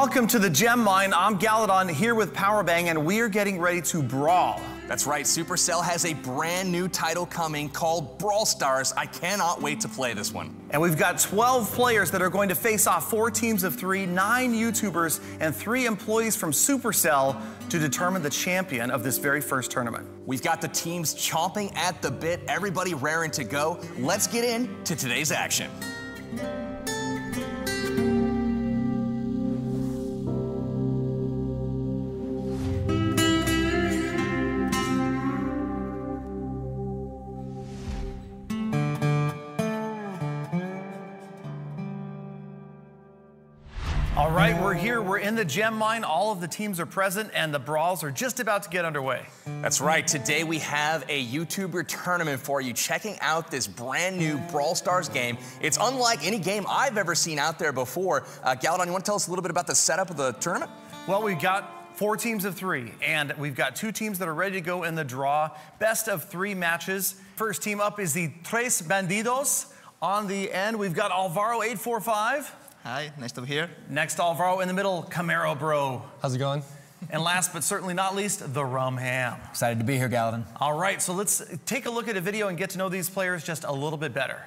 Welcome to the Gem Mine. I'm Godson here with Powerbang, and we are getting ready to brawl. That's right, Supercell has a brand new title coming called Brawl Stars. I cannot wait to play this one. And we've got 12 players that are going to face off 4 teams of 3, 9 YouTubers, and 3 employees from Supercell to determine the champion of this very first tournament. We've got the teams chomping at the bit, everybody raring to go. Let's get into today's action. All right, we're here. We're in the Gem Mine. All of the teams are present, and the brawls are just about to get underway. That's right. Today we have a YouTuber tournament for you, checking out this brand new Brawl Stars game. It's unlike any game I've ever seen out there before. Godson, you want to tell us a little bit about the setup of the tournament? Well, we've got 4 teams of 3, and we've got 2 teams that are ready to go in the draw. Best of 3 matches. First team up is the Tres Bandidos. On the end, we've got Alvaro845. Hi, nice to be here. Next, Alvaro in the middle, Camaro Bro. How's it going? And last but certainly not least, the Rum Ham. Excited to be here, Godson. All right, so let's take a look at a video and get to know these players just a little bit better.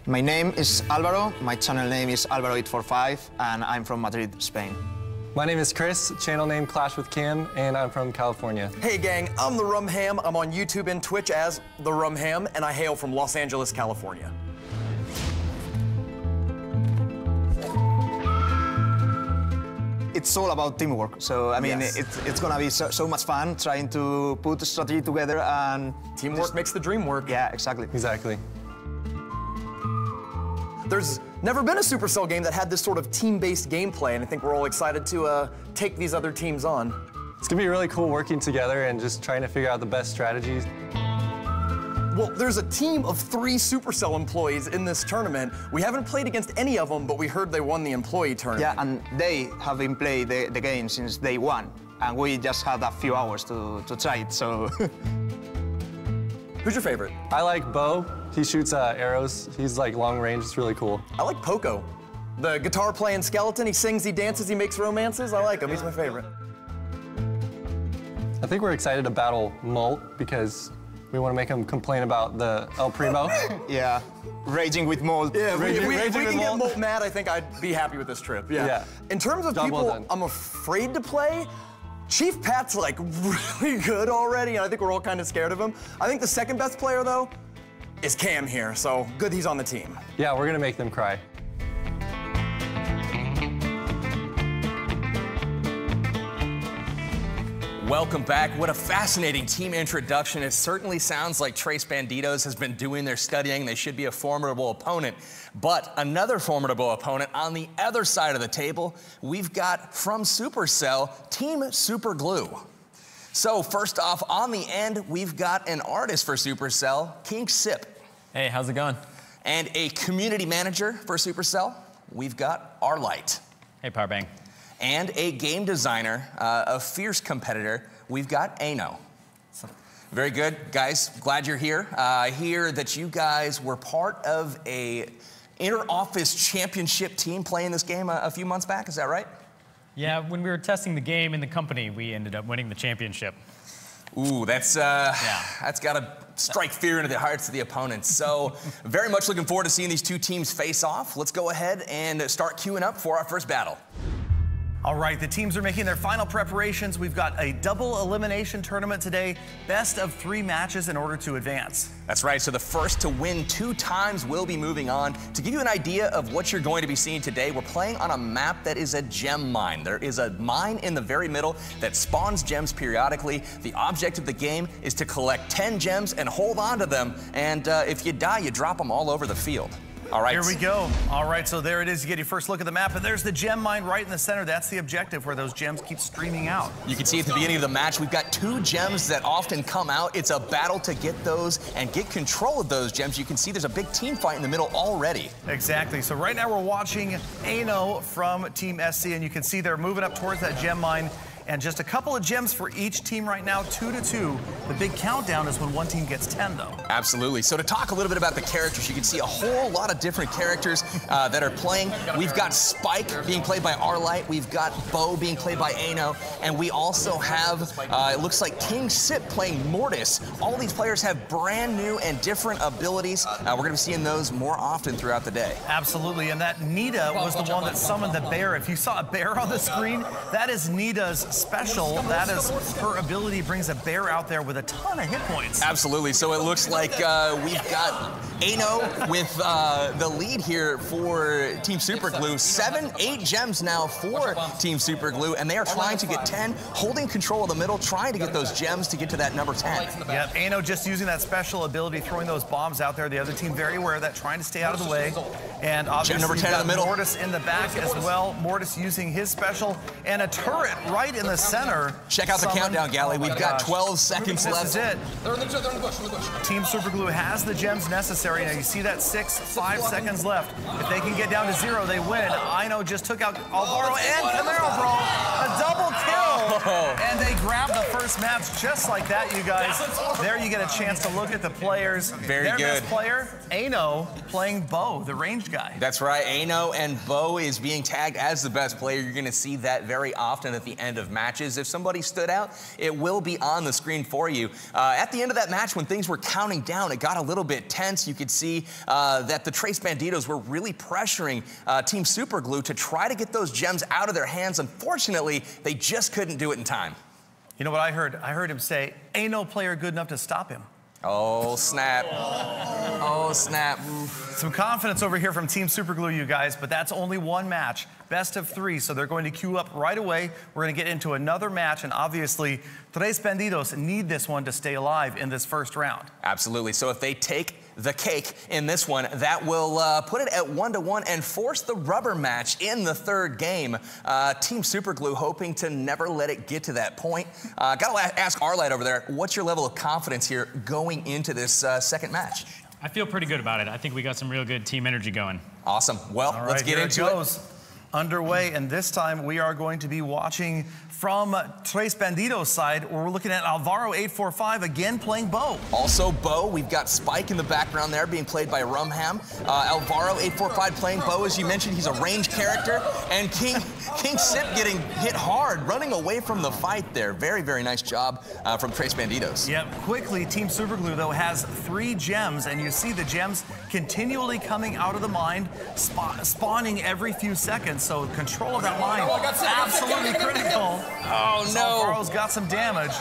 My name is Alvaro, my channel name is Alvaro845, and I'm from Madrid, Spain. My name is Chris, channel name Clash with Cam, and I'm from California. Hey gang, I'm the Rum Ham. I'm on YouTube and Twitch as the Rum Ham, and I hail from Los Angeles, California. It's all about teamwork, so I mean, Yes. it's gonna be so much fun trying to put the strategy together and... Teamwork makes the dream work. Yeah, exactly. Exactly. There's never been a Supercell game that had this sort of team-based gameplay, and I think we're all excited to take these other teams on. It's gonna be really cool working together and just trying to figure out the best strategies. Well, there's a team of 3 Supercell employees in this tournament. We haven't played against any of them, but we heard they won the employee tournament. Yeah, and they have been playing the game since day 1, and we just had a few hours to try it, so... Who's your favorite? I like Bo. He shoots arrows. He's like long range. It's really cool. I like Poco. The guitar-playing skeleton. He sings, he dances, he makes romances. I like him. He's my favorite. I think we're excited to battle Molt because we want to make him complain about the El Primo. Yeah, raging with mold. Yeah, if we Raging can with get Molt. Molt mad, I think I'd be happy with this trip. Yeah. Yeah. In terms of Job well people done. I'm afraid to play, Chief Pat's like really good already, and I think we're all kind of scared of him. I think the second best player, though, is Cam here, so good he's on the team. Yeah, we're gonna make them cry. Welcome back. What a fascinating team introduction. It certainly sounds like Tres Bandidos has been doing their studying. They should be a formidable opponent. But another formidable opponent on the other side of the table, we've got from Supercell, Team Superglue. So first off, on the end, we've got an artist for Supercell, King Sip. Hey, how's it going? And a community manager for Supercell, we've got Arlight. Hey, Powerbang. And a game designer, a fierce competitor, we've got Ano. Very good, guys. Glad you're here. I hear that you guys were part of a inter-office championship team playing this game a few months back. Is that right? Yeah, when we were testing the game in the company, we ended up winning the championship. Ooh, that's got to strike fear into the hearts of the opponents. So very much looking forward to seeing these 2 teams face off. Let's go ahead and start queuing up for our first battle. All right, the teams are making their final preparations. We've got a double elimination tournament today. Best of 3 matches in order to advance. That's right, so the first to win 2 times will be moving on. To give you an idea of what you're going to be seeing today, we're playing on a map that is a gem mine. There is a mine in the very middle that spawns gems periodically. The object of the game is to collect 10 gems and hold on to them, and if you die, you drop them all over the field. All right. Here we go. All right, so there it is. You get your first look at the map, and there's the gem mine right in the center. That's the objective, where those gems keep streaming out. You can see at the beginning of the match, we've got 2 gems that often come out. It's a battle to get those and get control of those gems. You can see there's a big team fight in the middle already. Exactly. So right now we're watching Ano from Team SC, and you can see they're moving up towards that gem mine. And just a couple of gems for each team right now, 2-2. The big countdown is when one team gets 10, though. Absolutely. So to talk a little bit about the characters, you can see a whole lot of different characters that are playing. We've got Spike being played by Arlight. We've got Bo being played by Ano. And we also have, it looks like King Sip playing Mortis. All these players have brand new and different abilities. We're going to be seeing those more often throughout the day. Absolutely. And that Nita was the one that summoned the bear. If you saw a bear on the screen, that is Nita's special. That is her ability, brings a bear out there with a ton of hit points. Absolutely. So it looks like we've got Ano with the lead here for Team Superglue. 7, 8 gems now for Team Superglue, and they are trying to get 10, holding control of the middle, trying to get those gems to get to that number 10. Yep, Ano just using that special ability, throwing those bombs out there. The other team very aware of that, trying to stay out of the way. And obviously number 10 in the middle. Mortis in the back as well. Mortis using his special, and a turret right in the center. Check out the countdown, Gally. We've got 12 seconds left. This is it. Team Superglue has the gems necessary. Now you see that 5 seconds left. If they can get down to 0, they win. Ino just took out Alvaro and Camaro, bro. A double kill. And they grab the first match just like that, you guys. There you get a chance to look at the players. Very Their good. best player, Ano, playing Bo, the ranged guy. That's right. Ano and Bo is being tagged as the best player. You're going to see that very often at the end of matches. If somebody stood out, it will be on the screen for you. At the end of that match, when things were counting down, it got a little bit tense. You could see that the Trace Bandidos were really pressuring Team Superglue to try to get those gems out of their hands. Unfortunately, they just couldn't do it in time. You know what I heard? I heard him say, ain't no player good enough to stop him. Oh, snap. Oh, snap. Some confidence over here from Team Superglue, you guys, but that's only one match. Best of 3, so they're going to queue up right away. We're going to get into another match, and obviously, Tres Bandidos need this one to stay alive in this first round. Absolutely. So if they take the cake in this one, that will put it at 1-1 and force the rubber match in the third game. Team Superglue hoping to never let it get to that point. Gotta ask Arlight over there, what's your level of confidence here going into this second match? I feel pretty good about it. I think we got some real good team energy going. Awesome. Well, All let's right, get here into it. Underway, and this time we are going to be watching from Tres Bandidos' side, where we're looking at Alvaro 845 again playing Bo. Also Bo, we've got Spike in the background there being played by Rumham. Alvaro 845 playing Bo, as you mentioned, he's a ranged character. And King Sip getting hit hard, running away from the fight there. Very, very nice job from Tres Bandidos. Yep, quickly, Team Superglue, though, has 3 gems, and you see the gems continually coming out of the mine, spawning every few seconds. So control of that mine, absolutely critical. Oh, no. Alvaro's got some damage.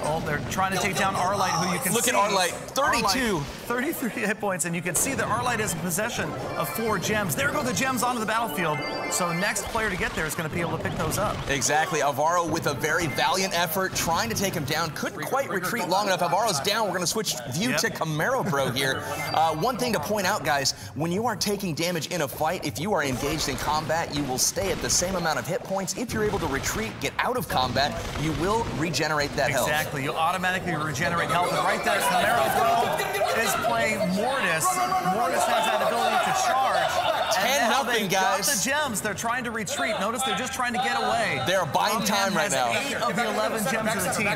Oh, they're trying to take down Arlight, who you can see. Look at Arlight, 32. Arlight, 33 hit points, and you can see that Arlight is in possession of 4 gems. There go the gems onto the battlefield. So next player to get there is going to be able to pick those up. Exactly. Alvaro with a very valiant effort, trying to take him down. Couldn't quite retreat long enough. Alvaro's down. We're going to switch view to Camaro Bro here. One thing to point out, guys, when you are taking damage in a fight, if you are engaged in combat, you will stay at the same amount of hit points. If you're able to retreat, get out of combat, you will regenerate that health. Exactly. You automatically regenerate health. And right there, Camaro Bro is playing Mortis. Mortis has that ability to charge. 10-0, guys. Got the gems. They're trying to retreat. Notice they're just trying to get away. They're buying time right now. 8 of the 11 gems of the team.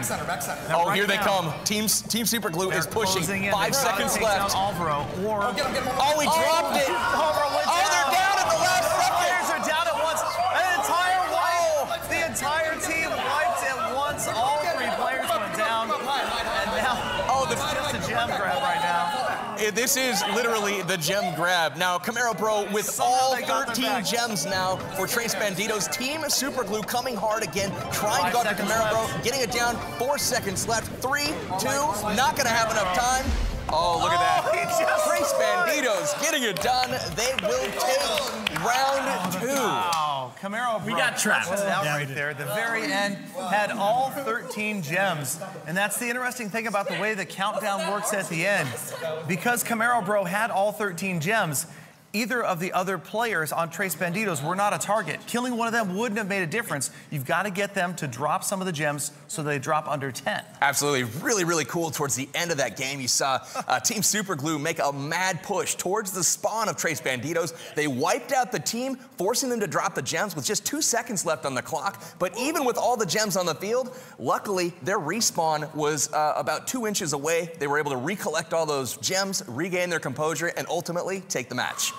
Oh, right here they come. Team Superglue is pushing. 5 seconds left. Alvaro, or oh, he dropped it. Oh, they're down at the last second. Players are down at once. An entire wipe. The entire team wiped at once. All 3 players went down. And now, it's just a gem grab right now. This is literally the gem grab. Now, Camaro Bro with all 13 gems now for Trace Bandidos. Team Superglue coming hard again, trying to go after Camaro Bro, getting it down. 4 seconds left. 3, 2, not going to have enough time. Oh, look at that. Trace Bandidos getting it done. They will take round 2. Wow. Camaro We got trapped. out right there at the very end, had all 13 gems. And that's the interesting thing about the way the countdown works at the end. Because Camaro Bro had all 13 gems, either of the other players on Tres Bandidos were not a target. Killing one of them wouldn't have made a difference. You've got to get them to drop some of the gems so they drop under 10. Absolutely. Really, really cool. Towards the end of that game, you saw Team Superglue make a mad push towards the spawn of Tres Bandidos. They wiped out the team, forcing them to drop the gems with just 2 seconds left on the clock. But even with all the gems on the field, luckily, their respawn was about 2 inches away. They were able to recollect all those gems, regain their composure, and ultimately take the match.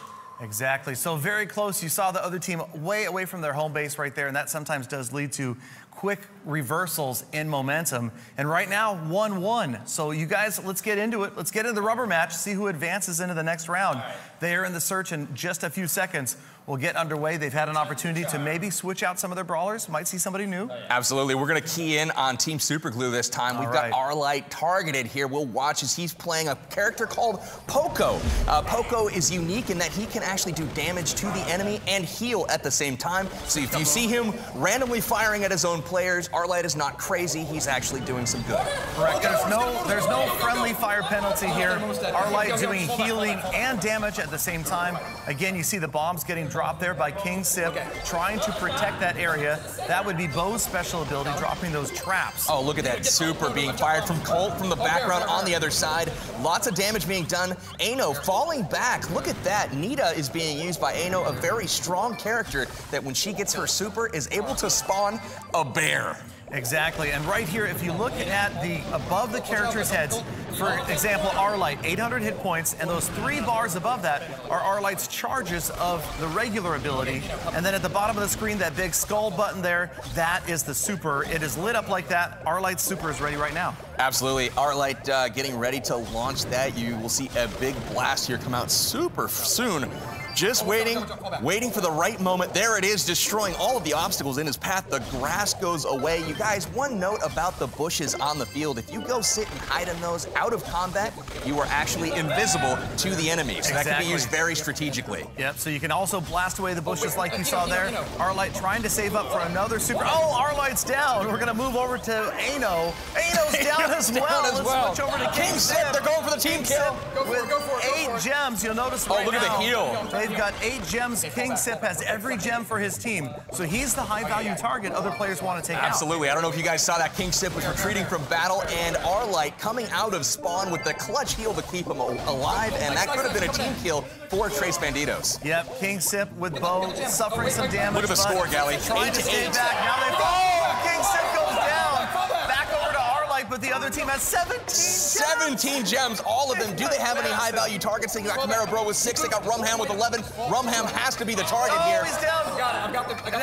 Exactly. So very close. You saw the other team way away from their home base right there, and that sometimes does lead to quick reversals in momentum. And right now, 1-1. So you guys, let's get into it. Let's get into the rubber match, see who advances into the next round. They are in the search in just a few seconds. We'll get underway. They've had an opportunity to maybe switch out some of their brawlers. Might see somebody new. Absolutely. We're going to key in on Team Superglue this time. We've got Arlight targeted here. We'll watch as he's playing a character called Poco. Poco is unique in that he can actually do damage to the enemy and heal at the same time. So if you see him randomly firing at his own players, Arlight is not crazy. He's actually doing some good. Correct. There's no friendly fire penalty here. Arlight doing healing and damage at the same time. Again, you see the bombs getting dropped there by King Sip, trying to protect that area. That would be Bo's special ability, dropping those traps. Oh, look at that super being fired from Colt from the background on the other side. Lots of damage being done. Ano falling back. Look at that. Nita is being used by Ano, a very strong character that when she gets her super is able to spawn a bear. Exactly, and right here, if you look at the above the characters' heads, for example, Arlight, 800 hit points, and those 3 bars above that are Arlight's charges of the regular ability. And then at the bottom of the screen, that big skull button there, that is the super. It is lit up like that. Arlight's super is ready right now. Absolutely. Arlight getting ready to launch that. You will see a big blast here come out super soon. Just waiting for the right moment. There it is, destroying all of the obstacles in his path. The grass goes away. You guys, one note about the bushes on the field. If you go sit and hide in those out of combat, you are actually invisible to the enemies. So that can be used very strategically. Yep, so you can also blast away the bushes like you saw there. Arlight trying to save up for another super. Oh, Arlight's down. We're going to move over to Ano. Ano's down as well. Let's switch over to King Sip. They're going for the team kill. With 8 gems, you'll notice right now. Oh, look at the heal. They've got 8 gems. King Sip has every gem for his team. So he's the high-value target other players want to take out. Absolutely. I don't know if you guys saw that. King Sip was retreating from battle, and Arlight coming out of spawn with the clutch heal to keep him alive, and that could have been a team kill for Tres Bandidos. Yep, King Sip with Bo suffering some damage. Look at the score, Gally. 8 to 8. Back. Now they fall. King Sip goes down. Back over to Arlight, but the other team has 17 gems. 17 gems, all of them. Do they have any high-value targets? They got Camaro Bro with 6. They got Rumham with 11. Rumham has to be the target here. Oh, he's down.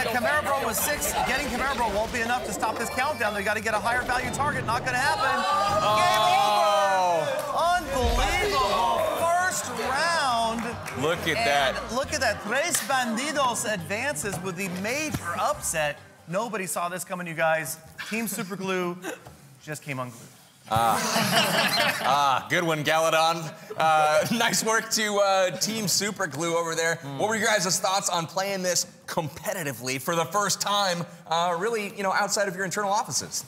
Camaro Bro with 6. Getting Camaro Bro won't be enough to stop this countdown. They got to get a higher value target. Not going to happen. Game over. Unbelievable. First round. Look at that. Look at that. Tres Bandidos advances with the major upset. Nobody saw this coming, you guys. Team Superglue just came unglued. Good one, Galadon. Nice work to Team Superglue over there. What were your guys' thoughts on playing this competitively for the first time, really, outside of your internal offices?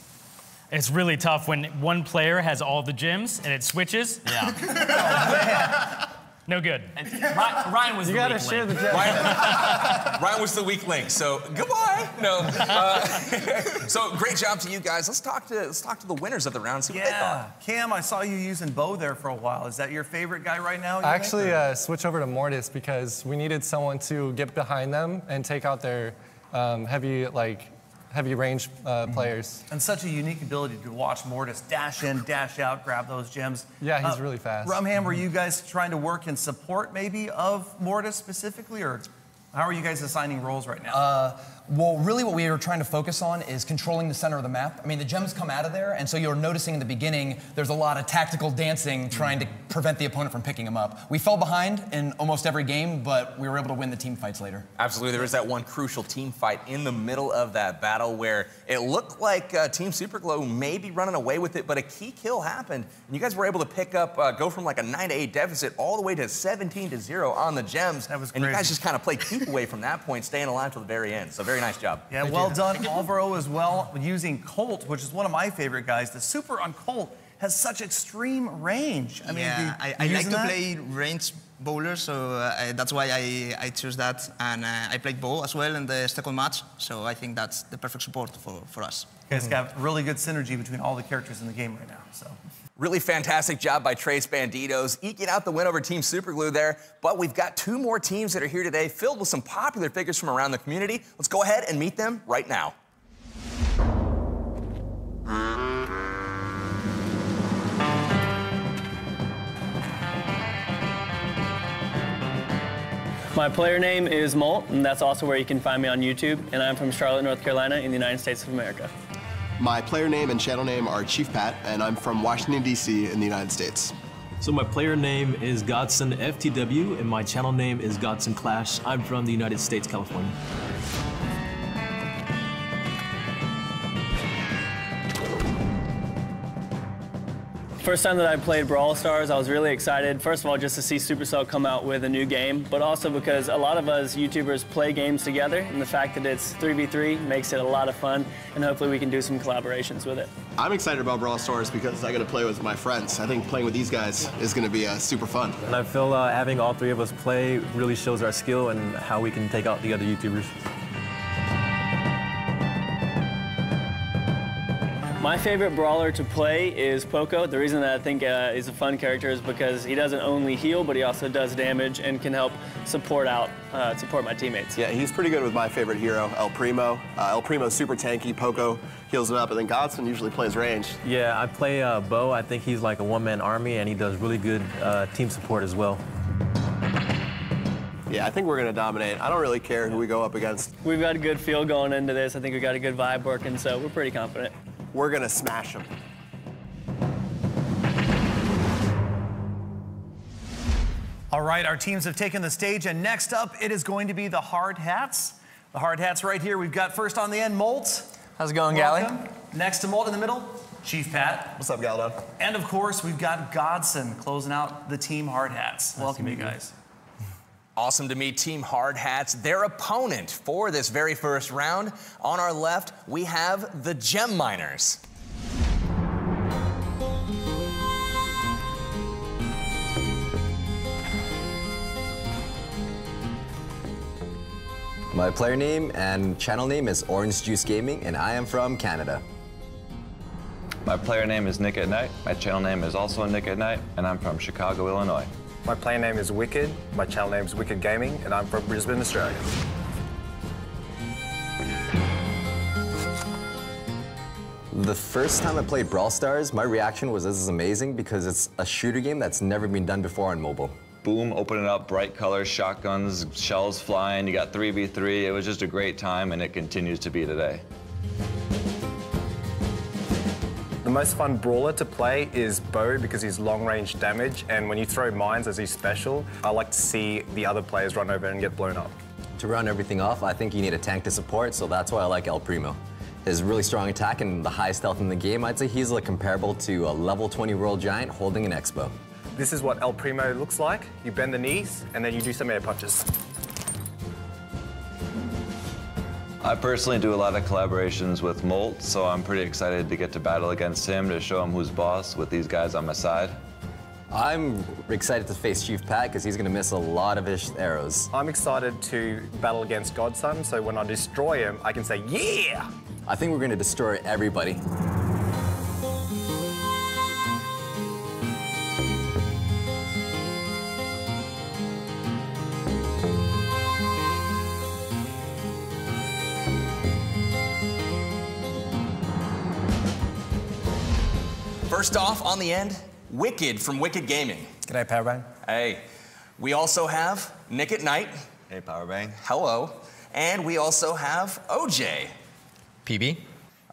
It's really tough when one player has all the gems and it switches. Yeah. No good. And Ryan was the weak link. Share the gem. Ryan was the weak link, so goodbye. No. So great job to you guys. Let's talk to the winners of the round. See what they thought. Cam, I saw you using Bo there for a while. Is that your favorite guy right now? I actually switched over to Mortis because we needed someone to get behind them and take out their heavy range players. And such a unique ability to watch Mortis dash in, dash out, grab those gems. Yeah, he's really fast. Rumham, were you guys trying to work in support maybe of Mortis specifically, or how are you guys assigning roles right now? Well, really what we were trying to focus on is controlling the center of the map. I mean, the gems come out of there, and so you're noticing in the beginning there's a lot of tactical dancing trying to prevent the opponent from picking him up. We fell behind in almost every game, but we were able to win the team fights later. Absolutely. There was that one crucial team fight in the middle of that battle where it looked like Team Superglue may be running away with it, but a key kill happened, and you guys were able to pick up, go from like a 9-8 deficit all the way to 17-0 on the gems. That was and crazy. you guys just kind of played keep away from that point, staying alive till the very end. So very nice job. Yeah, well done, Alvaro, as well, using Colt, which is one of my favorite guys. The super on Colt has such extreme range. I mean, yeah, I like to play range bowler, so that's why I choose that. And I played bow as well in the second match, so I think that's the perfect support for us. You guys got really good synergy between all the characters in the game right now. So. Really fantastic job by Trace Bandidos, eking out the win over Team Superglue there. But we've got two more teams that are here today, filled with some popular figures from around the community. Let's go ahead and meet them right now. My player name is Molt, and that's also where you can find me on YouTube, and I'm from Charlotte, North Carolina in the United States of America. My player name and channel name are Chief Pat, and I'm from Washington, D.C. in the United States. So my player name is Godson FTW, and my channel name is Godson Clash. I'm from the United States, California. First time that I played Brawl Stars, I was really excited. First of all, just to see Supercell come out with a new game, but also because a lot of us YouTubers play games together, and the fact that it's 3v3 makes it a lot of fun, and hopefully we can do some collaborations with it. I'm excited about Brawl Stars because I get to play with my friends. I think playing with these guys is going to be super fun. And I feel having all three of us play really shows our skill and how we can take out the other YouTubers. My favorite brawler to play is Poco. The reason that I think he's a fun character is because he doesn't only heal, but he also does damage and can help support my teammates. Yeah, he's pretty good with my favorite hero, El Primo. El Primo's super tanky, Poco heals it up, and then Godson usually plays range. Yeah, I play Bo. I think he's like a one-man army, and he does really good team support as well. Yeah, I think we're going to dominate. I don't really care who we go up against. We've got a good feel going into this. I think we've got a good vibe working, so we're pretty confident. We're going to smash them. All right, our teams have taken the stage, and next up, it is going to be the Hard Hats. The Hard Hats right here. We've got first on the end, Molt. How's it going, Gally? Next to Molt in the middle, Chief Pat. What's up, Galdo? And of course, we've got Godson closing out the Team Hard Hats. Welcome, you guys. Awesome to meet Team Hard Hats. Their opponent for this very first round. On our left, we have the Gem Miners. My player name and channel name is Orange Juice Gaming, and I am from Canada. My player name is Nick at Night. My channel name is also Nick at Night, and I'm from Chicago, Illinois. My player name is Wicked, my channel name is Wicked Gaming, and I'm from Brisbane, Australia. The first time I played Brawl Stars, my reaction was, this is amazing, because it's a shooter game that's never been done before on mobile. Boom, open it up, bright colors, shotguns, shells flying, you got 3v3. It was just a great time, and it continues to be today. The most fun brawler to play is Bo because he's long-range damage, and when you throw mines as he's special, I like to see the other players run over and get blown up. To round everything off, I think you need a tank to support, so that's why I like El Primo. His really strong attack and the highest health in the game, I'd say he's like comparable to a level 20 World Giant holding an Expo. This is what El Primo looks like. You bend the knees, and then you do some air punches. I personally do a lot of collaborations with Molt, so I'm pretty excited to get to battle against him to show him who's boss with these guys on my side. I'm excited to face Chief Pat because he's going to miss a lot of his arrows. I'm excited to battle against Godson, so when I destroy him, I can say, yeah! I think we're going to destroy everybody. First off, on the end, Wicked from Wicked Gaming. G'day, Powerbang. Hey. We also have Nick at Night. Hey, Powerbang. Hello. And we also have OJ. PB.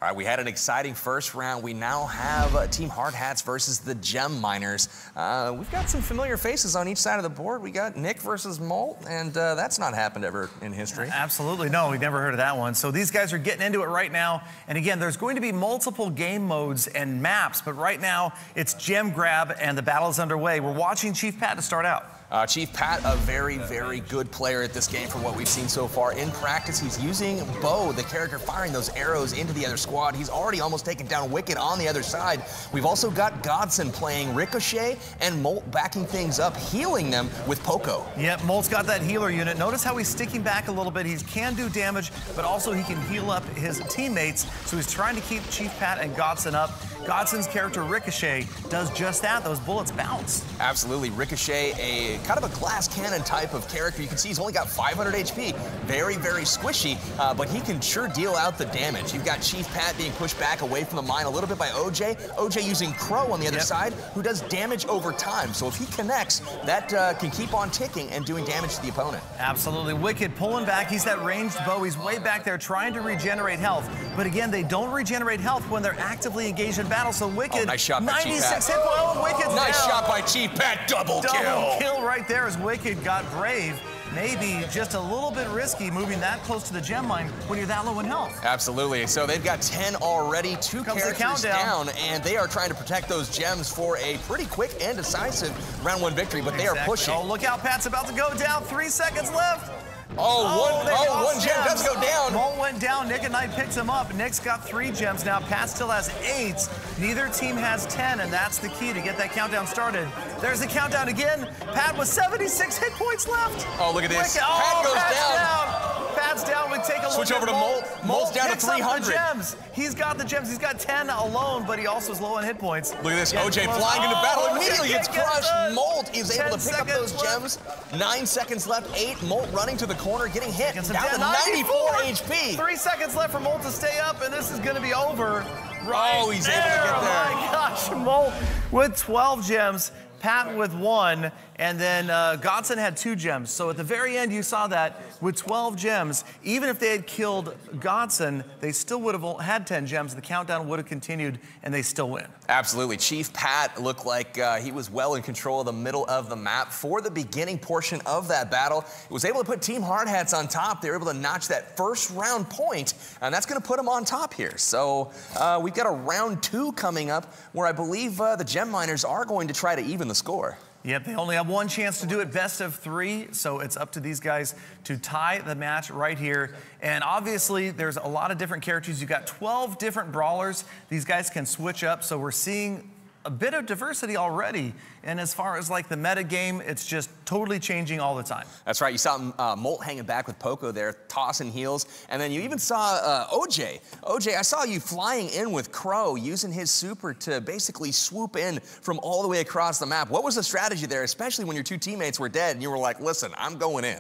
All right, we had an exciting first round. We now have Team Hard Hats versus the Gem Miners. We've got some familiar faces on each side of the board. We got Nick versus Molt, and that's not happened ever in history. Absolutely, no, we've never heard of that one. So these guys are getting into it right now. And again, there's going to be multiple game modes and maps, but right now it's Gem Grab and the battle is underway. We're watching Chief Pat to start out. Chief Pat, a very, very good player at this game from what we've seen so far. In practice, he's using Bo, the character firing those arrows into the other squad. He's already almost taken down Wicked on the other side. We've also got Godson playing Ricochet and Molt backing things up, healing them with Poco. Yep, Molt's got that healer unit. Notice how he's sticking back a little bit. He can do damage, but also he can heal up his teammates. So he's trying to keep Chief Pat and Godson up. Godson's character Ricochet does just that. Those bullets bounce. Absolutely. Ricochet, a kind of a glass cannon type of character. You can see he's only got 500 HP. Very, very squishy, but he can sure deal out the damage. You've got Chief Pat being pushed back away from the mine a little bit by OJ. OJ using Crow on the other side, who does damage over time. So if he connects, that can keep on ticking and doing damage to the opponent. Absolutely. Wicked pulling back. He's that ranged bow. He's way back there trying to regenerate health. But again, they don't regenerate health when they're actively engaged in battle. So Wicked, nice shot by 96 hit points. Oh, Wicked's nice down. shot by Chief Pat. Double kill. Double kill right there as Wicked got brave. Maybe just a little bit risky moving that close to the gem mine when you're that low in health. Absolutely. So they've got 10 already, two characters down, and they are trying to protect those gems for a pretty quick and decisive round 1 victory, but they are pushing. Oh, look out, Pat's about to go down. 3 seconds left. One gem does go down. Molt went down. Nick and Knight picks him up. Nick's got 3 gems now. Pat still has 8. Neither team has 10, and that's the key to get that countdown started. There's the countdown again. Pat with 76 hit points left. Oh, look at this. Pat goes down. Pat's down. We take a Switch look over at to Molt. Molt's down to 300. The gems. He's got the gems. He's got 10 alone, but he also is low on hit points. Look at this. OJ flying into battle immediately gets crushed. Molt is able to pick up those gems. 9 seconds left. 8. Molt running to the corner, getting hit. Down to 94 HP. 3 seconds left for Molt to stay up, and this is going to be over. Oh, he's able to get there. Oh my gosh, Molt with 12 gems. Pat with 1, and then Godson had 2 gems. So at the very end, you saw that with 12 gems, even if they had killed Godson, they still would have had 10 gems. The countdown would have continued, and they still win. Absolutely. Chief Pat looked like he was well in control of the middle of the map for the beginning portion of that battle. He was able to put Team Hard Hats on top. They were able to notch that first round point, and that's going to put them on top here. So we've got a round 2 coming up where I believe the Gem Miners are going to try to even the score. Yep, they only have 1 chance to do it, best of 3, so it's up to these guys to tie the match right here. And obviously, there's a lot of different characters. You've got 12 different brawlers. These guys can switch up, so we're seeing a bit of diversity already. And as far as like the meta game, it's just totally changing all the time. That's right. You saw Molt hanging back with Poco there, tossing heals. And then you even saw OJ. OJ, I saw you flying in with Crow, using his super to basically swoop in from all the way across the map. What was the strategy there, especially when your 2 teammates were dead and you were like, listen, I'm going in?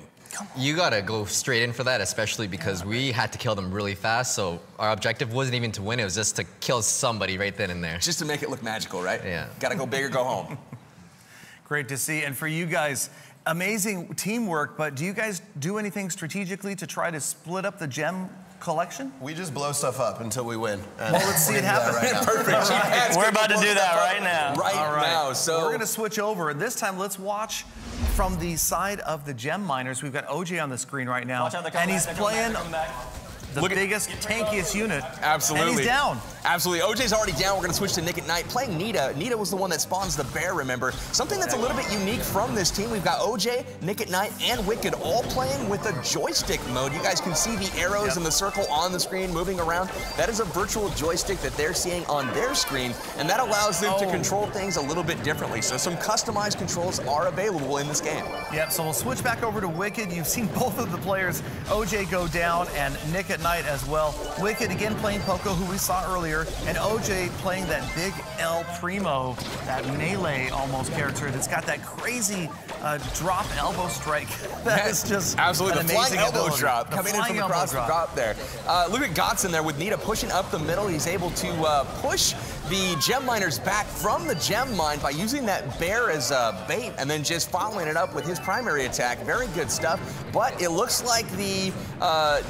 You gotta go straight in for that, especially because we had to kill them really fast, so our objective wasn't even to win, it was just to kill somebody right then and there. Just to make it look magical, right? Yeah. Gotta go big or go home. Great to see. And for you guys, amazing teamwork, but do you guys do anything strategically to try to split up the gem collection? We just blow stuff up until we win. Well, let's see it happen. Right now. Perfect. We're about to do that right now. Right now. So we're going to switch over. And this time, let's watch from the side of the Gem Miners. We've got OJ on the screen right now. And he's playing the biggest, tankiest unit. Absolutely. And he's down. Absolutely. OJ's already down. We're going to switch to Nick at Night playing Nita. Nita was the one that spawns the bear, remember? Something that's a little bit unique from this team. We've got OJ, Nick at Night, and Wicked all playing with a joystick mode. You guys can see the arrows in the circle on the screen moving around. That is a virtual joystick that they're seeing on their screen, and that allows them to control things a little bit differently. So some customized controls are available in this game. Yep, so we'll switch back over to Wicked. You've seen both of the players, OJ go down and Nick at Night as well. Wicked again playing Poco, who we saw earlier, and OJ playing that big El Primo, that melee almost character that's got that crazy drop elbow strike. That is just absolutely an the flying amazing elbow drop coming in from across the drop there. Look at Godson there with Nita pushing up the middle. He's able to push the gem miners back from the gem mine by using that bear as bait and then just following it up with his primary attack. Very good stuff. But it looks like the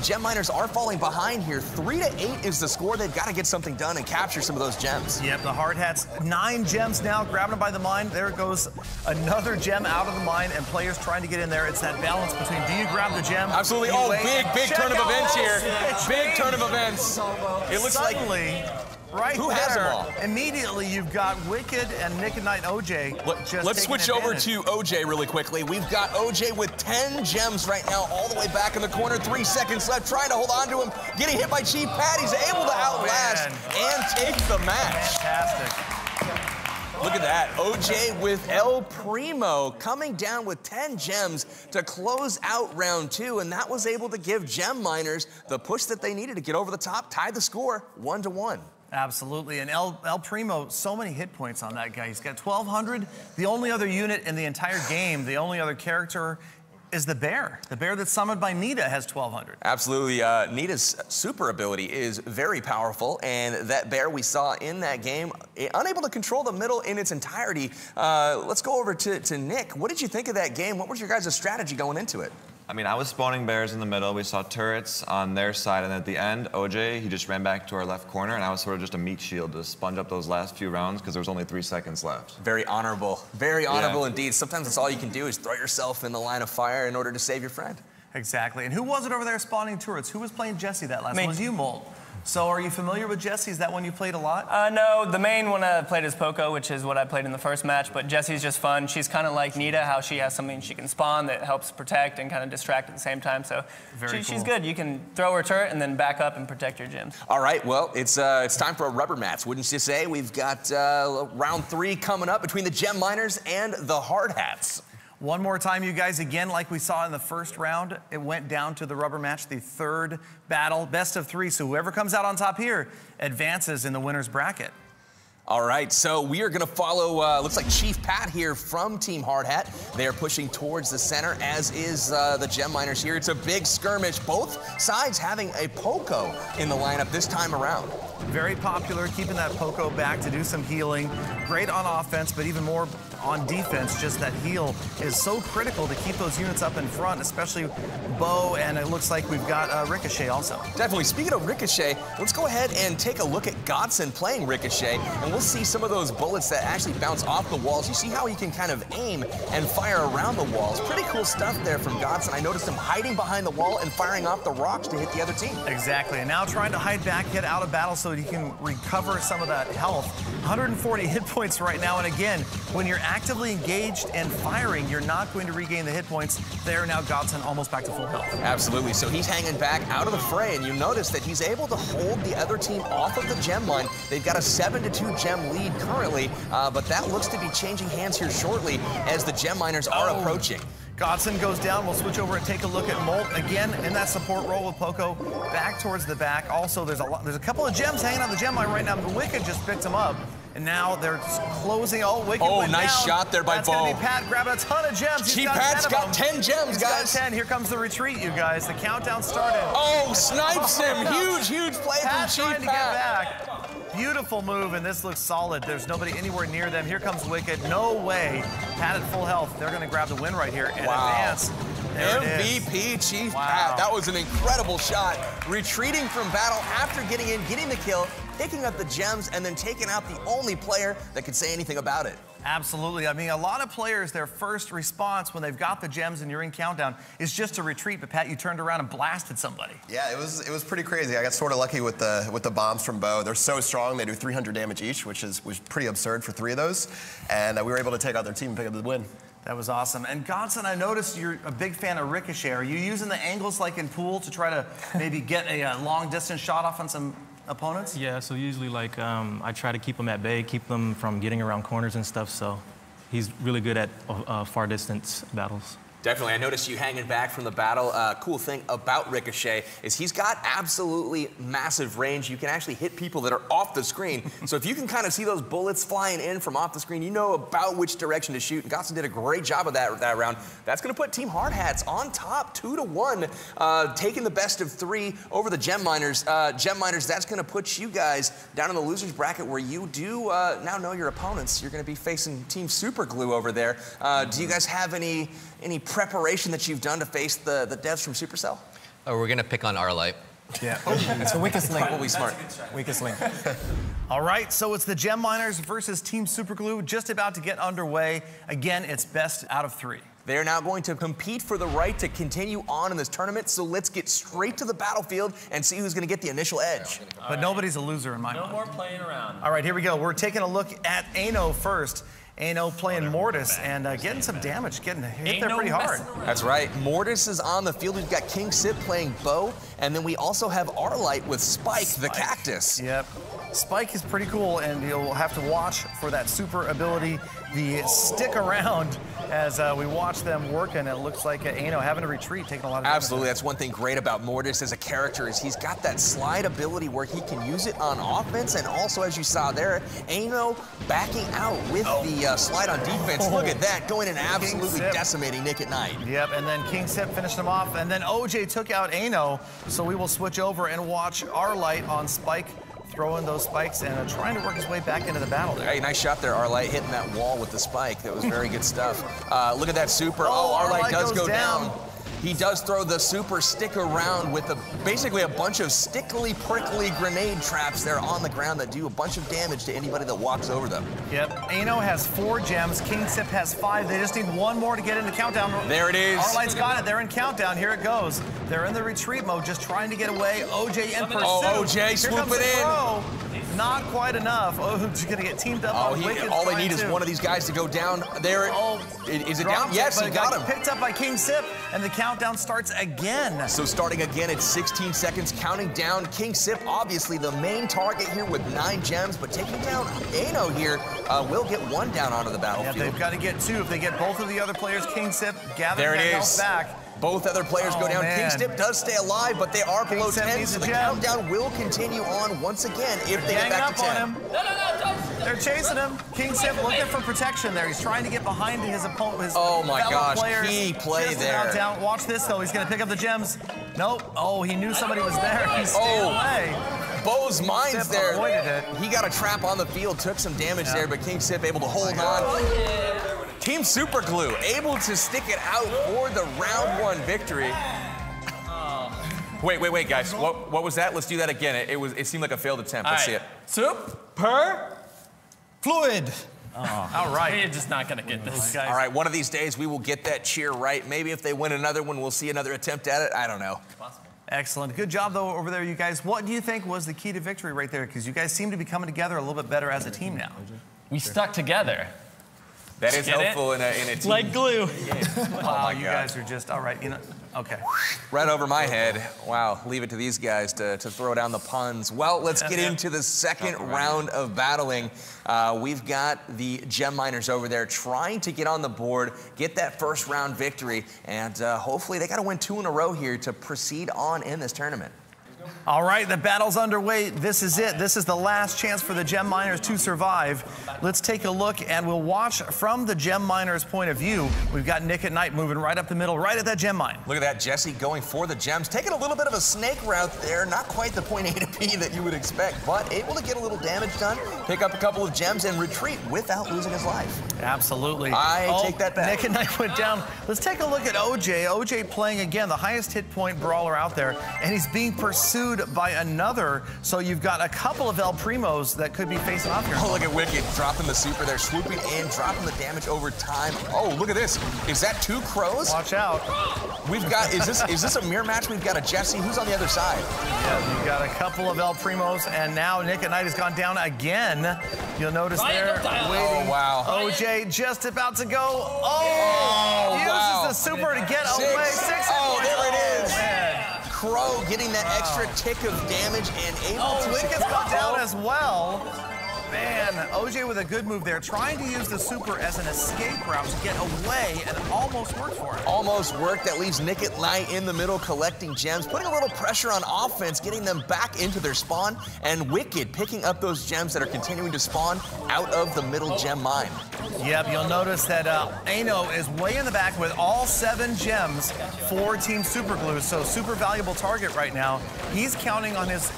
gem miners are falling behind here. 3-8 is the score. They've got to get something done and capture some of those gems. Yep, the Hard Hats, 9 gems now, grabbing them by the mine. There goes another gem out of the mine, and players trying to get in there. It's that balance between, do you grab the gem? Absolutely. Oh, big turn of events here. Big turn of events. It looks Suddenly, right who there, has them all? Immediately, you've got Wicked and Nick and Knight OJ. Let's switch over to OJ really quickly. We've got OJ with 10 gems right now, all the way back in the corner. 3 seconds left, trying to hold on to him. Getting hit by Chief Pat. He's able to outlast and take the match. Fantastic. Look at that. OJ with El Primo coming down with 10 gems to close out round 2, and that was able to give gem miners the push that they needed to get over the top, tie the score 1-1. Absolutely, and El Primo, so many hit points on that guy. He's got 1,200. The only other unit in the entire game, the only other character is the bear. The bear that's summoned by Nita has 1,200. Absolutely. Nita's super ability is very powerful, and that bear we saw in that game, unable to control the middle in its entirety. Let's go over to Nick. What did you think of that game? What was your guys' strategy going into it? I mean, I was spawning bears in the middle. We saw turrets on their side, and at the end, OJ, he just ran back to our left corner, and I was sort of just a meat shield to sponge up those last few rounds because there was only 3 seconds left. Very honorable indeed. Sometimes that's all you can do is throw yourself in the line of fire in order to save your friend. Exactly. And who was it over there spawning turrets? Who was playing Jesse that last one? It was you, Molt. So are you familiar with Jesse? Is that one you played a lot? No, the main one I played is Poco, which is what I played in the first match, but Jesse's just fun. She's kind of like Nita, how she has something she can spawn that helps protect and kind of distract at the same time, so she's good. You can throw her turret and then back up and protect your gems. All right, well, it's time for a rubber match, wouldn't you say? We've got round 3 coming up between the gem miners and the Hard Hats. One more time, you guys, again, like we saw in the first round, it went down to the rubber match, the 3rd battle, best of 3. So whoever comes out on top here advances in the winner's bracket. All right, so we are gonna follow, looks like Chief Pat here from Team Hard Hat. They are pushing towards the center, as is the gem miners here. It's a big skirmish, both sides having a Poco in the lineup this time around. Very popular, keeping that Poco back to do some healing. Great on offense, but even more on defense. Just that heal is so critical to keep those units up in front, especially Bo, and it looks like we've got Ricochet also. Definitely. Speaking of Ricochet, let's go ahead and take a look at Godson playing Ricochet, and we'll see some of those bullets that actually bounce off the walls. You see how he can kind of aim and fire around the walls. Pretty cool stuff there from Godson. I noticed him hiding behind the wall and firing off the rocks to hit the other team. Exactly, and now trying to hide back, get out of battle so he can recover some of that health. 140 hit points right now, and again, when you're actively engaged and firing, you're not going to regain the hit points. There now, Godson almost back to full health. Absolutely, so he's hanging back out of the fray, and you notice that he's able to hold the other team off of the gem line. They've got a 7-2 gem lead currently, but that looks to be changing hands here shortly as the gem miners are approaching. Godson goes down. We'll switch over and take a look at Molt again in that support role with Poco back towards the back. Also, there's a couple of gems hanging on the gem line right now. The Wicked just picked them up, and now they're closing. Oh, Wicked went nice down. shot there by That's Bo. gonna be Pat grabbing a ton of gems. Chief Pat's got 10 gems, guys. Got 10. Here comes the retreat, you guys. The countdown started. Oh, snipes him. Huge play from Chief Pat. To get back. Beautiful move, and this looks solid. There's nobody anywhere near them. Here comes Wicked. No way. Pat at full health. They're going to grab the win right here and advance. There MVP Chief Pat. That was an incredible shot. Retreating from battle after getting in, getting the kill, picking up the gems, and then taking out the only player that could say anything about it. Absolutely. I mean, a lot of players, their first response when they've got the gems and you're in countdown is just to retreat. But Pat, you turned around and blasted somebody. Yeah, it was pretty crazy. I got sort of lucky with the bombs from Bo. They're so strong; they do 300 damage each, which was pretty absurd for 3 of those. And we were able to take out their team and pick up the win. That was awesome. And Godson, I noticed you're a big fan of Ricochet. Are you using the angles like in pool to try to maybe get a long distance shot off on some opponents? Yeah, so usually I try to keep them at bay, keep them from getting around corners and stuff, so he's really good at far distance battles. Definitely. I noticed you hanging back from the battle. Cool thing about Ricochet is he's got absolutely massive range. You can actually hit people that are off the screen. So if you can kind of see those bullets flying in from off the screen, you know about which direction to shoot. And Godson did a great job of that round. That's going to put Team Hard Hats on top, 2-1, taking the best of 3 over the Gem Miners. Gem Miners, that's going to put you guys down in the losers bracket where you do now know your opponents. You're going to be facing Team Superglue over there. Do you guys have any preparation that you've done to face the devs from Supercell? Oh, we're gonna pick on Arlight. Yeah, it's the weakest link. Probably smart. Weakest link. All right, so it's the Gem Miners versus Team Superglue, just about to get underway. Again, it's best out of 3. They're now going to compete for the right to continue on in this tournament, so let's get straight to the battlefield and see who's going to get the initial edge. But nobody's a loser in my mind. No more playing around. All right, here we go. We're taking a look at Ano first. Ano playing Mortis and getting some damage, getting hit there pretty hard. That's right. Mortis is on the field. We've got King Sip playing Bo, and then we also have Arlight with Spike, the cactus. Yep. Spike is pretty cool, and you'll have to watch for that super ability, the stick around, as we watch them working. It looks like Ano having to retreat, taking a lot of damage. Absolutely. That's one thing great about Mortis as a character is he's got that slide ability where he can use it on offense, and also, as you saw there, Ano backing out with the slide on defense. Look at that, going and absolutely decimating Nick at Night. Yep, and then King Sip finished him off, and then OJ took out Ano, so we will switch over and watch Arlight on Spike, throwing those spikes and trying to work his way back into the battle there. Hey, nice shot there, Arlight, hitting that wall with the spike. That was very good stuff. Look at that super. Arlight does go down. He does throw the super stick around with basically a bunch of stickly, prickly grenade traps there on the ground that do a bunch of damage to anybody that walks over them. Yep, Ano has 4 gems, King Sip has 5. They just need 1 more to get into countdown. There it is. Arlight's got it, they're in countdown, here it goes. They're in the retreat mode, just trying to get away. OJ in pursuit. Oh, OJ swooping in. Not quite enough. OJ's gonna get teamed up on Wicked. All they need is one of these guys to go down. There, is it down? Yes, he got him. Picked up by King Sip, and the countdown starts again. So starting again at 16 seconds, counting down. King Sip, obviously the main target here with 9 gems, but taking down Ano here will get 1 down onto the battlefield. Yeah, they've got to get 2. If they get both of the other players, King Sip gathering that health back. Both other players go down. Man. King Sip does stay alive, but they are below 10, so the countdown will continue on once again if they get back to 10. They're chasing him. King Sip looking for protection there. He's trying to get behind his opponent. His oh my gosh, players. key play there. Down. Watch this though. He's going to pick up the gems. Nope. Oh, he knew somebody was there. He stayed away. Bo's mind's there. Avoided it. He got a trap on the field, took some damage there, but King Sip able to hold on. Team Superglue able to stick it out for the round 1 victory. Wait, guys. What was that? Let's do that again. It seemed like a failed attempt. Let's see it. Super fluid. All right. You're just not going to get this, guys. All right, one of these days we will get that cheer right. Maybe if they win another one, we'll see another attempt at it. I don't know. Excellent. Good job, though, over there, you guys. What do you think was the key to victory right there? Because you guys seem to be coming together a little bit better as a team now. We stuck together. That is helpful in a team. Like glue. Wow, you guys are just, all right, okay. Right over my head. Wow, leave it to these guys to throw down the puns. Well, let's get into the second round of battling. We've got the Gem Miners over there trying to get on the board, get that first round victory, and hopefully they got to win 2 in a row here to proceed on in this tournament. All right, the battle's underway. This is it. This is the last chance for the Gem Miners to survive. Let's take a look, and we'll watch from the Gem Miners' point of view. We've got Nick at Night moving right up the middle, right at that gem mine. Look at that, Jesse going for the gems, taking a little bit of a snake route there. Not quite the point A to B that you would expect, but able to get a little damage done, pick up a couple of gems, and retreat without losing his life. Absolutely. I take that back. Nick at Night went down. Let's take a look at OJ. OJ playing again, the highest hit point brawler out there, and he's being pursued by another, so you've got a couple of El Primos that could be facing off here. Oh, look at Wicked dropping the super there, swooping in, dropping the damage over time. Oh, look at this. Is that 2 crows? Watch out. We've got, is this a mirror match? We've got a Jesse. Who's on the other side? Yeah, you've got a couple of El Primos, and now Nick at Night has gone down again. You'll notice there, waiting. Oh, wow. OJ just about to go. Oh, uses the super to get away. 6. Oh, there it is. Man. Crow getting that extra tick of damage and able to Wicked's gone down as well. man, OJ with a good move there, trying to use the super as an escape route to get away, and it almost worked for him. Almost worked. That leaves Nick at Knight in the middle collecting gems, putting a little pressure on offense, getting them back into their spawn, and Wicked picking up those gems that are continuing to spawn out of the middle gem mine. Yep, you'll notice that Ano is way in the back with all 7 gems for Team Superglue, so super valuable target right now. He's counting on his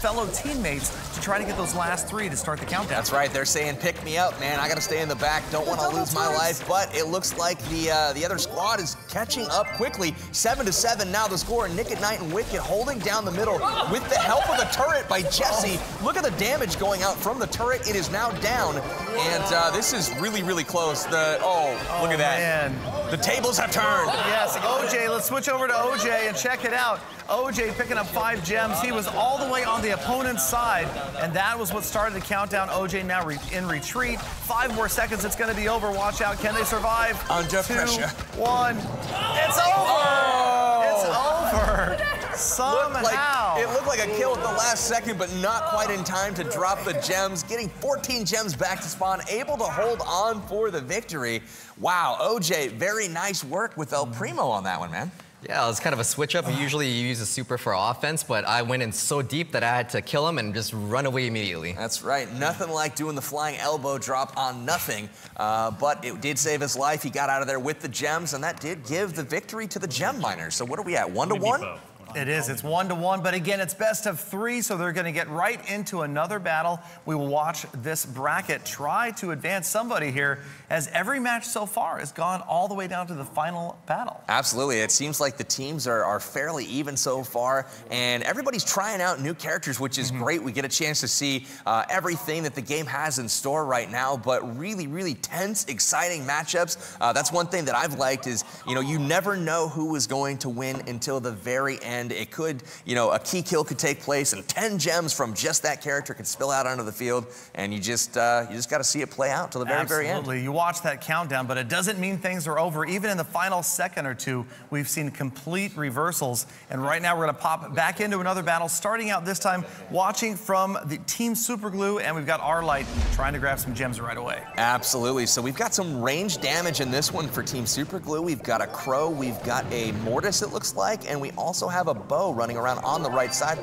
fellow teammates to try to get those last 3 to start the countdown. That's right. They're saying, pick me up, man. I got to stay in the back. Don't want to lose my life. But it looks like the other squad is catching up quickly. 7-7 now the score. Nick at Knight and Wicked holding down the middle with the help of the turret by Jesse. Look at the damage going out from the turret. It is now down. And this is really, really close. Look at that. Man. The tables have turned. Yes, OJ, let's switch over to OJ and check it out. OJ picking up 5 gems. He was all the way on the opponent's side, and that was what started the countdown. OJ now in retreat. 5 more seconds, it's going to be over. Watch out. Can they survive? Under 2, pressure. 1. It's over. It's over. Somehow. It looked like a kill at the last second, but not quite in time to drop the gems. Getting 14 gems back to spawn, able to hold on for the victory. Wow, OJ, very nice work with El Primo on that one, man. Yeah, it was kind of a switch up. Usually you use a super for offense, but I went in so deep that I had to kill him and just run away immediately. That's right. Nothing like doing the flying elbow drop on nothing. But it did save his life. He got out of there with the gems, and that did give the victory to the gem miners. So what are we at, 1-1? It is. It's 1-1, but again, it's best of 3, so they're going to get right into another battle. We will watch this bracket try to advance somebody here, as every match so far has gone all the way down to the final battle. Absolutely. It seems like the teams are fairly even so far, and everybody's trying out new characters, which is great. We get a chance to see everything that the game has in store right now, but really, really tense, exciting matchups. That's one thing that I've liked is, you never know who is going to win until the very end. It could, a key kill could take place, and 10 gems from just that character could spill out onto the field, and you just got to see it play out till the very, very end. Absolutely. You watch that countdown, but it doesn't mean things are over. Even in the final second or 2, we've seen complete reversals, and right now we're going to pop back into another battle, starting out this time watching from the Team Superglue, and we've got Arlight trying to grab some gems right away. Absolutely. So we've got some range damage in this one for Team Superglue. We've got a Crow, we've got a Mortis, it looks like, and we also have a Bow running around on the right side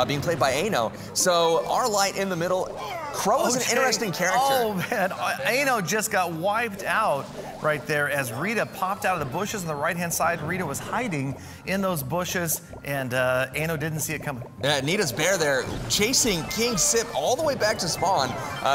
being played by Ano. So Arlight in the middle. Crow is an interesting character. Oh, man. Ano just got wiped out right there as Rita popped out of the bushes on the right-hand side. Rita was hiding in those bushes, and Ano didn't see it coming. Nita's bear there chasing King Sip all the way back to spawn,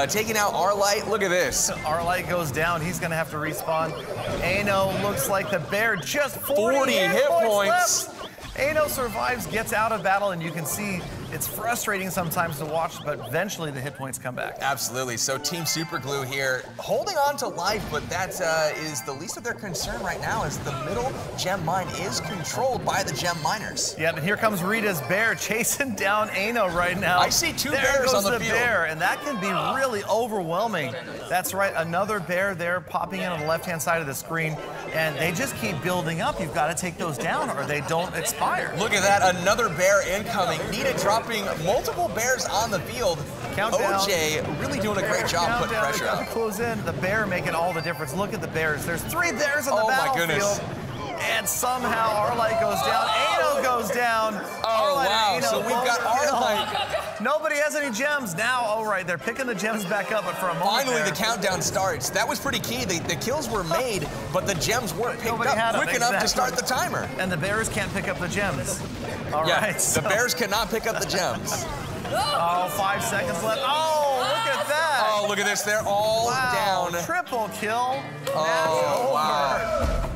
taking out Arlight. Look at this. Arlight goes down. He's going to have to respawn. Ano looks like the bear just 40 hit points. Left. Ano survives, gets out of battle, and you can see it's frustrating sometimes to watch, but eventually the hit points come back. Absolutely. So Team Superglue here holding on to life, but that is the least of their concern right now, as the middle gem mine is controlled by the gem miners. Yeah, but here comes Rita's bear chasing down Ano right now. I see 2 bears on the field. Bear, and that can be really overwhelming. That's right, another bear there popping in on the left-hand side of the screen, and they just keep building up. You've got to take those down or they don't expire. Look at that, another bear incoming. Nita dropping multiple bears on the field. Countdown. OJ really doing a great job putting pressure on. Close in. The bear making all the difference. Look at the bears. There's 3 bears on the battlefield. My goodness. And somehow Arlight goes down. Ano goes down. Oh, Arlight, wow. Ano, So we've got Arlight. Nobody has any gems now. Oh, right. They're picking the gems back up, but for a moment Finally, the countdown starts. That was pretty key. The kills were made, but the gems weren't picked up quick enough to start the timer. And the bears can't pick up the gems. All yeah, right. The bears cannot pick up the gems. Oh, 5 seconds left. Oh, look at that. Oh, look at this. They're all down. Triple kill. Oh, wow.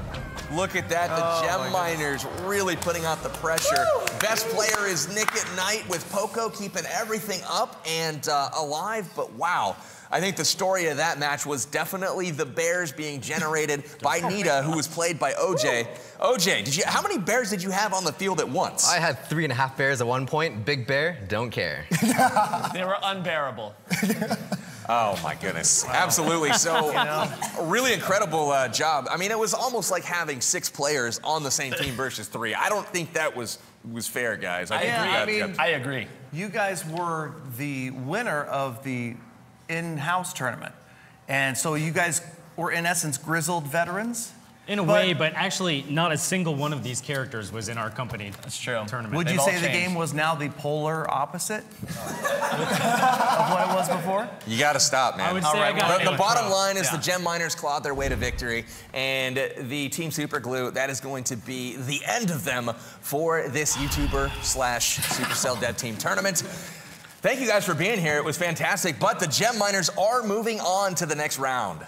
Look at that, the gem miners really putting out the pressure. Best player is Nick at Knight with Poco keeping everything up and alive, but wow. I think the story of that match was definitely the bears being generated by Nita, who was played by OJ. OJ, how many bears did you have on the field at once? I had 3.5 bears at one point. Big bear, don't care. They were unbearable. Oh my goodness, absolutely. So, a really incredible job. I mean, it was almost like having 6 players on the same team versus 3. I don't think that was fair, guys. I agree. You guys were the winner of the in-house tournament. And so you guys were, in essence, grizzled veterans? In a way, but actually not a single one of these characters was in our company tournament. Would you say the game was now the polar opposite of what it was before? You got to stop, man. I would say I got the bottom line is the Gem Miners clawed their way to victory, and the Team Superglue, that is going to be the end of them for this YouTuber / Supercell Dev Team tournament. Thank you guys for being here. It was fantastic, but the Gem Miners are moving on to the next round.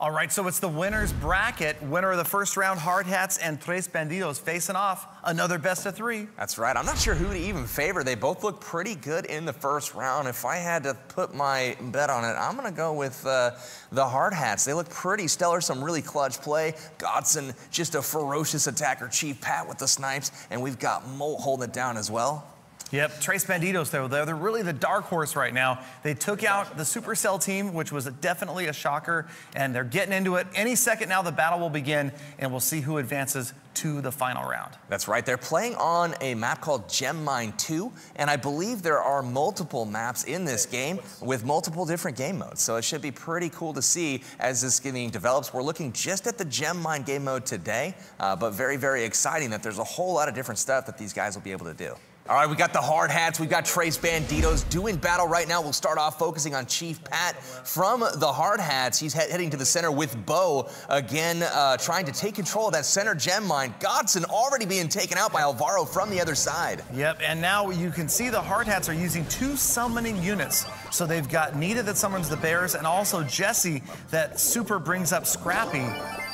All right, so it's the winner's bracket. Winner of the first round, Hard Hats and Tres Bandidos facing off. Another best of 3. That's right. I'm not sure who to even favor. They both look pretty good in the first round. If I had to put my bet on it, I'm going to go with the Hard Hats. They look pretty stellar, some really clutch play. Godson, just a ferocious attacker. Chief Pat with the snipes, and we've got Molt holding it down as well. Yep, Tres Bandidos, though, they're really the dark horse right now. They took out the Supercell team, which was definitely a shocker, and they're getting into it. Any second now, the battle will begin, and we'll see who advances to the final round. That's right. They're playing on a map called Gem Mine 2, and I believe there are multiple maps in this game with multiple different game modes. So it should be pretty cool to see as this game develops. We're looking just at the Gem Mine game mode today, but very, very exciting that there's a whole lot of different stuff that these guys will be able to do. All right, we got the Hard Hats, we've got Tres Bandidos doing battle right now. We'll start off focusing on Chief Pat from the Hard Hats. He's heading to the center with Bo, again, trying to take control of that center gem mine. Godson already being taken out by Alvaro from the other side. Yep, and now you can see the Hard Hats are using 2 summoning units. So they've got Nita that summons the bears, and also Jesse that super brings up Scrappy.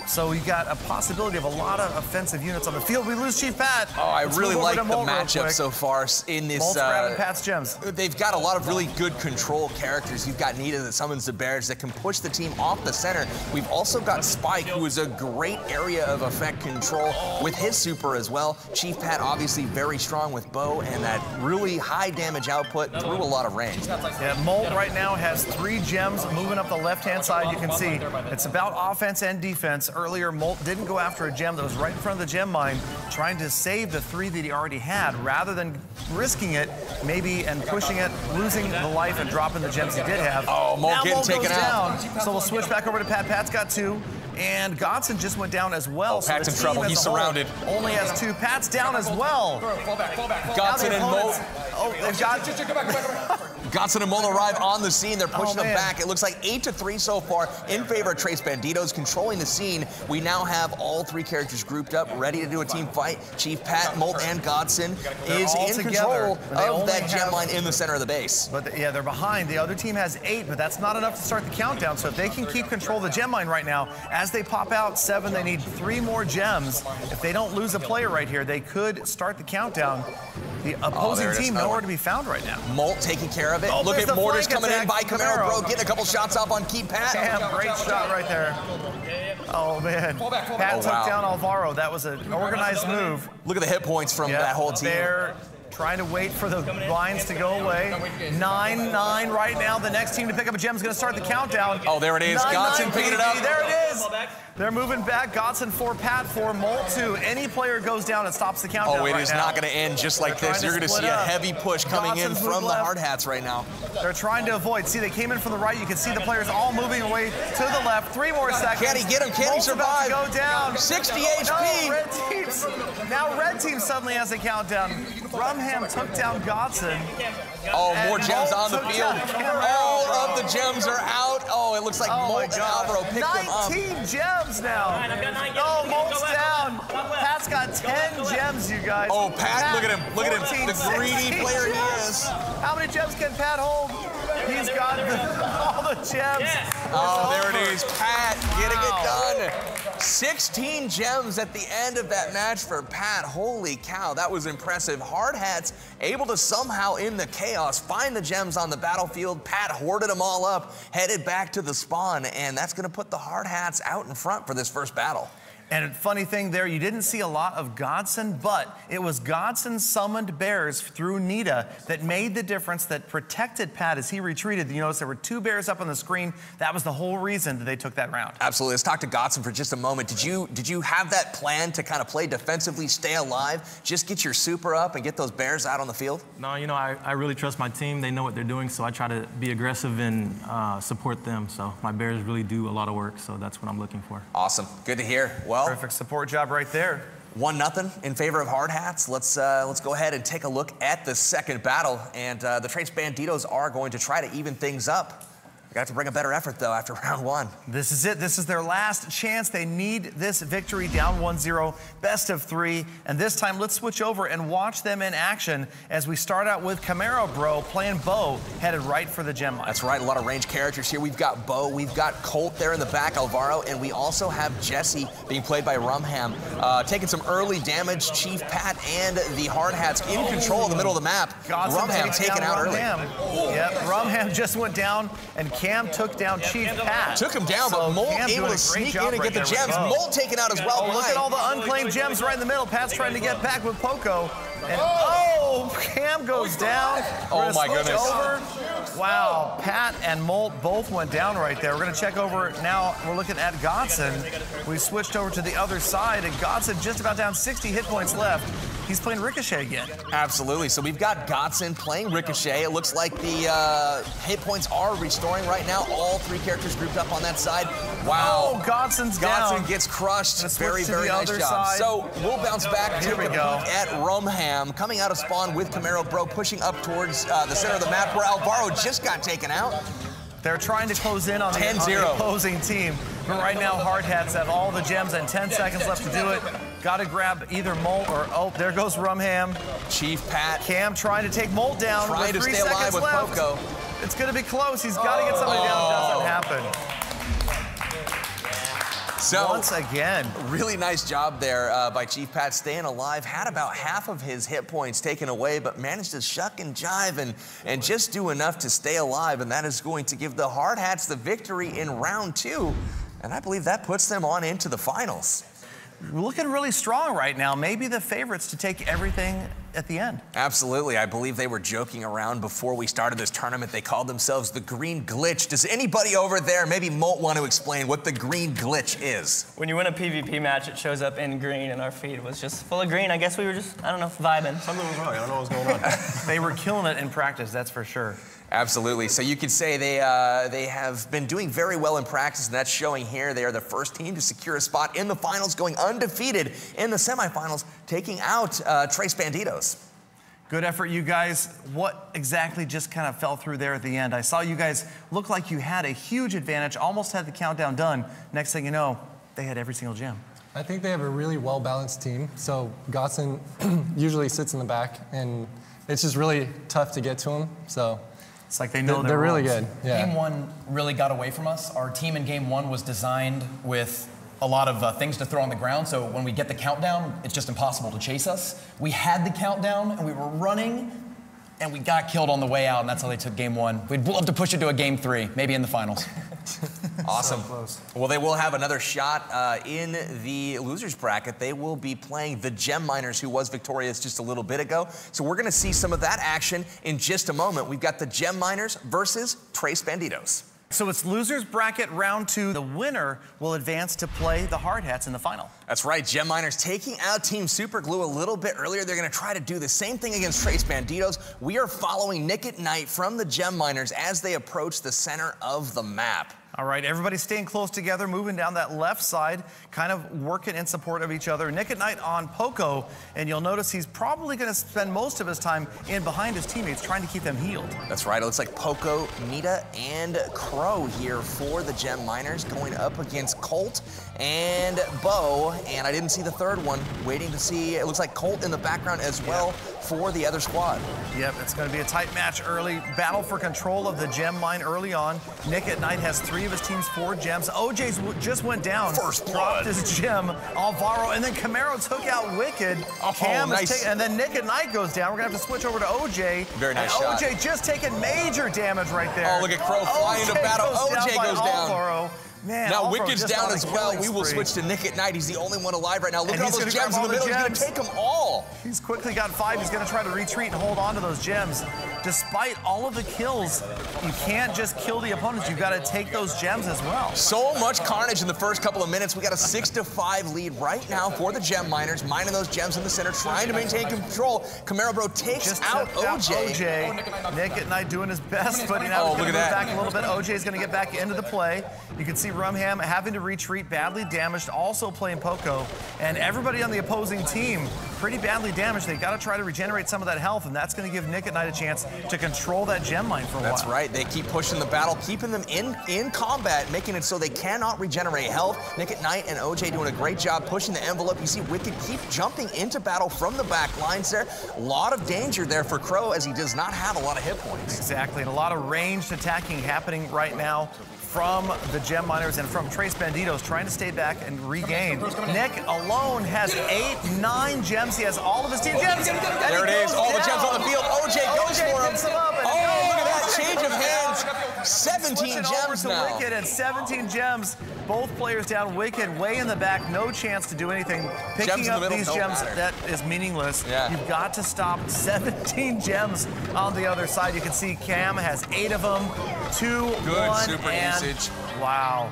So you got a possibility of a lot of offensive units on the field. We lose Chief Pat. Oh, I really like the matchup so far in this. Molt's grabbing Pat's gems. They've got a lot of really good control characters. You've got Nita that summons the bears that can push the team off the center. We've also got Spike, who is a great area of effect control with his super as well. Chief Pat obviously very strong with Bo and that really high damage output through a lot of range. Yeah, Molt right now has 3 gems moving up the left-hand side. You can see it's about offense and defense. Earlier, Molt didn't go after a gem that was right in front of the gem mine, trying to save the 3 that he already had, rather than risking it, maybe, and pushing it, losing the life and dropping the gems he did have. Oh, Molt getting taken out. So we'll switch back over to Pat. Pat's got 2. And Godson just went down as well. Oh, Pat's in trouble. He's surrounded. Only has 2. Pat's down as well. Fall back. Godson and Molt. Oh, they've got... Godson and Molt arrive on the scene. They're pushing them back. It looks like 8-3 so far in favor of Tres Bandidos controlling the scene. We now have all 3 characters grouped up, ready to do a team fight. Chief Pat, Molt, and Godson is in control of that gem line in the center of the base. But yeah, they're behind. The other team has 8, but that's not enough to start the countdown. So if they can keep control of the gem line right now, as they pop out 7, they need 3 more gems. If they don't lose a player right here, they could start the countdown. The opposing team nowhere to be found right now. Molt taking care of it. Oh, Look at Mortars coming in by Camaro, bro. Getting a couple shots off on Keep Pat. Damn, great shot right there. Oh, man. Pat took down Alvaro. That was an organized move. Look at the hit points from that whole team. They're trying to wait for the lines to go away. 9-9 right now. The next team to pick up a gem is going to start the countdown. Oh, there it is. Godson picking it up. There it is. They're moving back. Godson 4, Pat 4, Molt 2. Any player goes down, it stops the countdown. Oh, it is not going to end just like this. You're going to see a heavy push coming in from the Hard Hats right now. They're trying to avoid. See, they came in from the right. You can see the players all moving away to the left. 3 more seconds. Can he get him? Can he survive? About to go down. 60 HP. No, red teams. Now red team suddenly has a countdown. Rumham took down Godson. Oh, more gems on the field. All of the gems are out. Oh, it looks like Molt and Alvaro picked them up. 19 gems now. Oh, Molt's down. Pat's got 10 gems, you guys. Oh, Pat, look at him. Look at him. The greedy player he is. How many gems can Pat hold? He's got all the gems. Oh, there it is. Pat getting it done. 16 gems at the end of that match for Pat. Holy cow, that was impressive. Hard Hats able to somehow, in the chaos, find the gems on the battlefield. Pat hoarded them all up, headed back to the spawn, and that's going to put the Hard Hats out in front for this first battle. And funny thing there, you didn't see a lot of Godson, but it was Godson summoned bears through Nita that made the difference, that protected Pat as he retreated. You notice there were 2 bears up on the screen. That was the whole reason that they took that round. Absolutely. Let's talk to Godson for just a moment. Did you have that plan to kind of play defensively, stay alive, just get your super up and get those bears out on the field? No, you know, I really trust my team. They know what they're doing, so I try to be aggressive and support them. So my bears really do a lot of work, so that's what I'm looking for. Awesome. Good to hear. Well, perfect support job right there. 1-0 in favor of Hard Hats. Let's go ahead and take a look at the second battle. And the Trace Bandidos are going to try to even things up. They have to bring a better effort, though, after round 1. This is it. This is their last chance. They need this victory, down 1-0, best of 3. And this time, let's switch over and watch them in action as we start out with Camaro Bro playing Bo, headed right for the gem mine. That's right. A lot of range characters here. We've got Bo, we've got Colt there in the back, Alvaro, and we also have Jesse being played by Rumham, taking some early damage. Chief Pat and the Hard Hats in control in the middle of the map. Rumham taken out early. Yep, Rumham just went down, and Cam took down Chief Pat. Took him down, but Molt able to sneak in and get the gems. Molt taken out as well. Oh, look at all the unclaimed gems right in the middle. Pat's trying to get back with Poco. And Cam goes down. Oh my goodness. Wow, Pat and Molt both went down right there. We're going to check over now. We're looking at Godson. We switched over to the other side, and Godson just about down 60 hit points left. He's playing Ricochet again. Absolutely. So we've got Godson playing Ricochet. It looks like the hit points are restoring right now. All 3 characters grouped up on that side. Wow. Oh, Godson's down. Godson gets crushed. Very, very nice job. Side. So we'll bounce back. Here we go. At Rumham, coming out of spawn with Camaro Bro, pushing up towards the center of the map where Alvaro just got taken out. They're trying to close in on the opposing team. But right now, Hard Hats have all the gems and 10 seconds left to do it. Got to grab either Molt or, oh, there goes Rumham. Chief Pat. Cam trying to take Molt down. Trying to stay alive with Poco. It's going to be close. He's got to get somebody down. Doesn't happen. So, once again, really nice job there by Chief Pat, staying alive. Had about half of his hit points taken away, but managed to shuck and jive and just do enough to stay alive. And that is going to give the Hard Hats the victory in round 2. And I believe that puts them on into the finals. We're looking really strong right now. Maybe the favorites to take everything at the end. Absolutely. I believe they were joking around before we started this tournament. They called themselves the Green Glitch. Does anybody over there, maybe Molt, want to explain what the Green Glitch is? When you win a PvP match, it shows up in green, and our feed was just full of green. I guess we were just, I don't know, vibing. Something was wrong. I don't know what's going on. They were killing it in practice, that's for sure. Absolutely. So you could say they have been doing very well in practice, and that's showing here. They are the first team to secure a spot in the finals, going undefeated in the semifinals, taking out Trace Bandidos. Good effort, you guys. What exactly just kind of fell through there at the end? I saw you guys look like you had a huge advantage, almost had the countdown done. Next thing you know, they had every single gem. I think they have a really well-balanced team. So Godson usually sits in the back, and it's just really tough to get to him. So it's like they know they're really good. Yeah. Game 1 really got away from us. Our team in Game 1 was designed with a lot of things to throw on the ground, so when we get the countdown, it's just impossible to chase us. We had the countdown, and we were running, and we got killed on the way out, and that's how they took Game 1. We'd love to push it to a Game 3, maybe in the finals. Awesome. So close. Well, they will have another shot in the losers bracket. They will be playing the Gem Miners, who was victorious just a little bit ago. So we're going to see some of that action in just a moment. We've got the Gem Miners versus Trace Bandidos. So it's losers bracket round 2. The winner will advance to play the Hard Hats in the final. That's right. Gem Miners taking out Team Superglue a little bit earlier. They're going to try to do the same thing against Trace Bandidos. We are following Nick at Night from the Gem Miners as they approach the center of the map. All right, everybody staying close together, moving down that left side, kind of working in support of each other. Nick at Night on Poco, and you'll notice he's probably going to spend most of his time in behind his teammates, trying to keep them healed. That's right. It looks like Poco, Nita, and Crow here for the Gem Miners, going up against Colt and Bo, and I didn't see the third one. Waiting to see, it looks like Colt in the background as well for the other squad. Yep, it's going to be a tight match early. Battle for control of the Gem Mine early on. Nick at Night has 3 of his team's 4 gems. OJ's just went down. First blood. Dropped his gem. Alvaro, and then Camaro took out Wicked. Cam nice. and then Nick at Night goes down. We're going to have to switch over to OJ. Very nice and shot. OJ just taking major damage right there. Oh, look at Crow flying to battle. OJ goes down. Alvaro. Man, now Alvaro Wicked's just down on a as well. killing We will spree. switch to Nick at Night. He's the only one alive right now. Look And at all he's those gonna gems in grab the all middle. the He's going to gems. take them all. He's quickly got 5. He's going to try to retreat and hold on to those gems. Despite all of the kills, you can't just kill the opponents. You've got to take those gems as well. So much carnage in the first couple of minutes. We got a 6-5 lead right now for the gem miners, mining those gems in the center, trying to maintain control. Camaro Bro takes out OJ. Nick at Night doing his best, but now he's going to move back a little bit. OJ's going to get back into the play. You can see Rumham having to retreat, badly damaged, also playing Poco. And everybody on the opposing team pretty badly damaged. They got to try to regenerate some of that health, and that's going to give Nick at Night a chance to control that gem mine for a while. That's right. They keep pushing the battle, keeping them in combat, making it so they cannot regenerate health. Nick at Night and OJ doing a great job pushing the envelope. You see Wicked keep jumping into battle from the back lines there. A lot of danger there for Crow as he does not have a lot of hit points. Exactly, and a lot of ranged attacking happening right now from the gem miners and from Trace Bandidos trying to stay back and regain. Nick alone has 8, 9 gems. He has all of his team gems. There it is, all the gems on the field. OJ goes for him. Oh, look at that change of hands. 17 gems now. Wicked and 17 gems. Both players down. Wicked way in the back, no chance to do anything. Picking up these gems, that is meaningless. Yeah. You've got to stop 17 gems on the other side. You can see Cam has 8 of them. 2, Good 1, super and usage. Wow.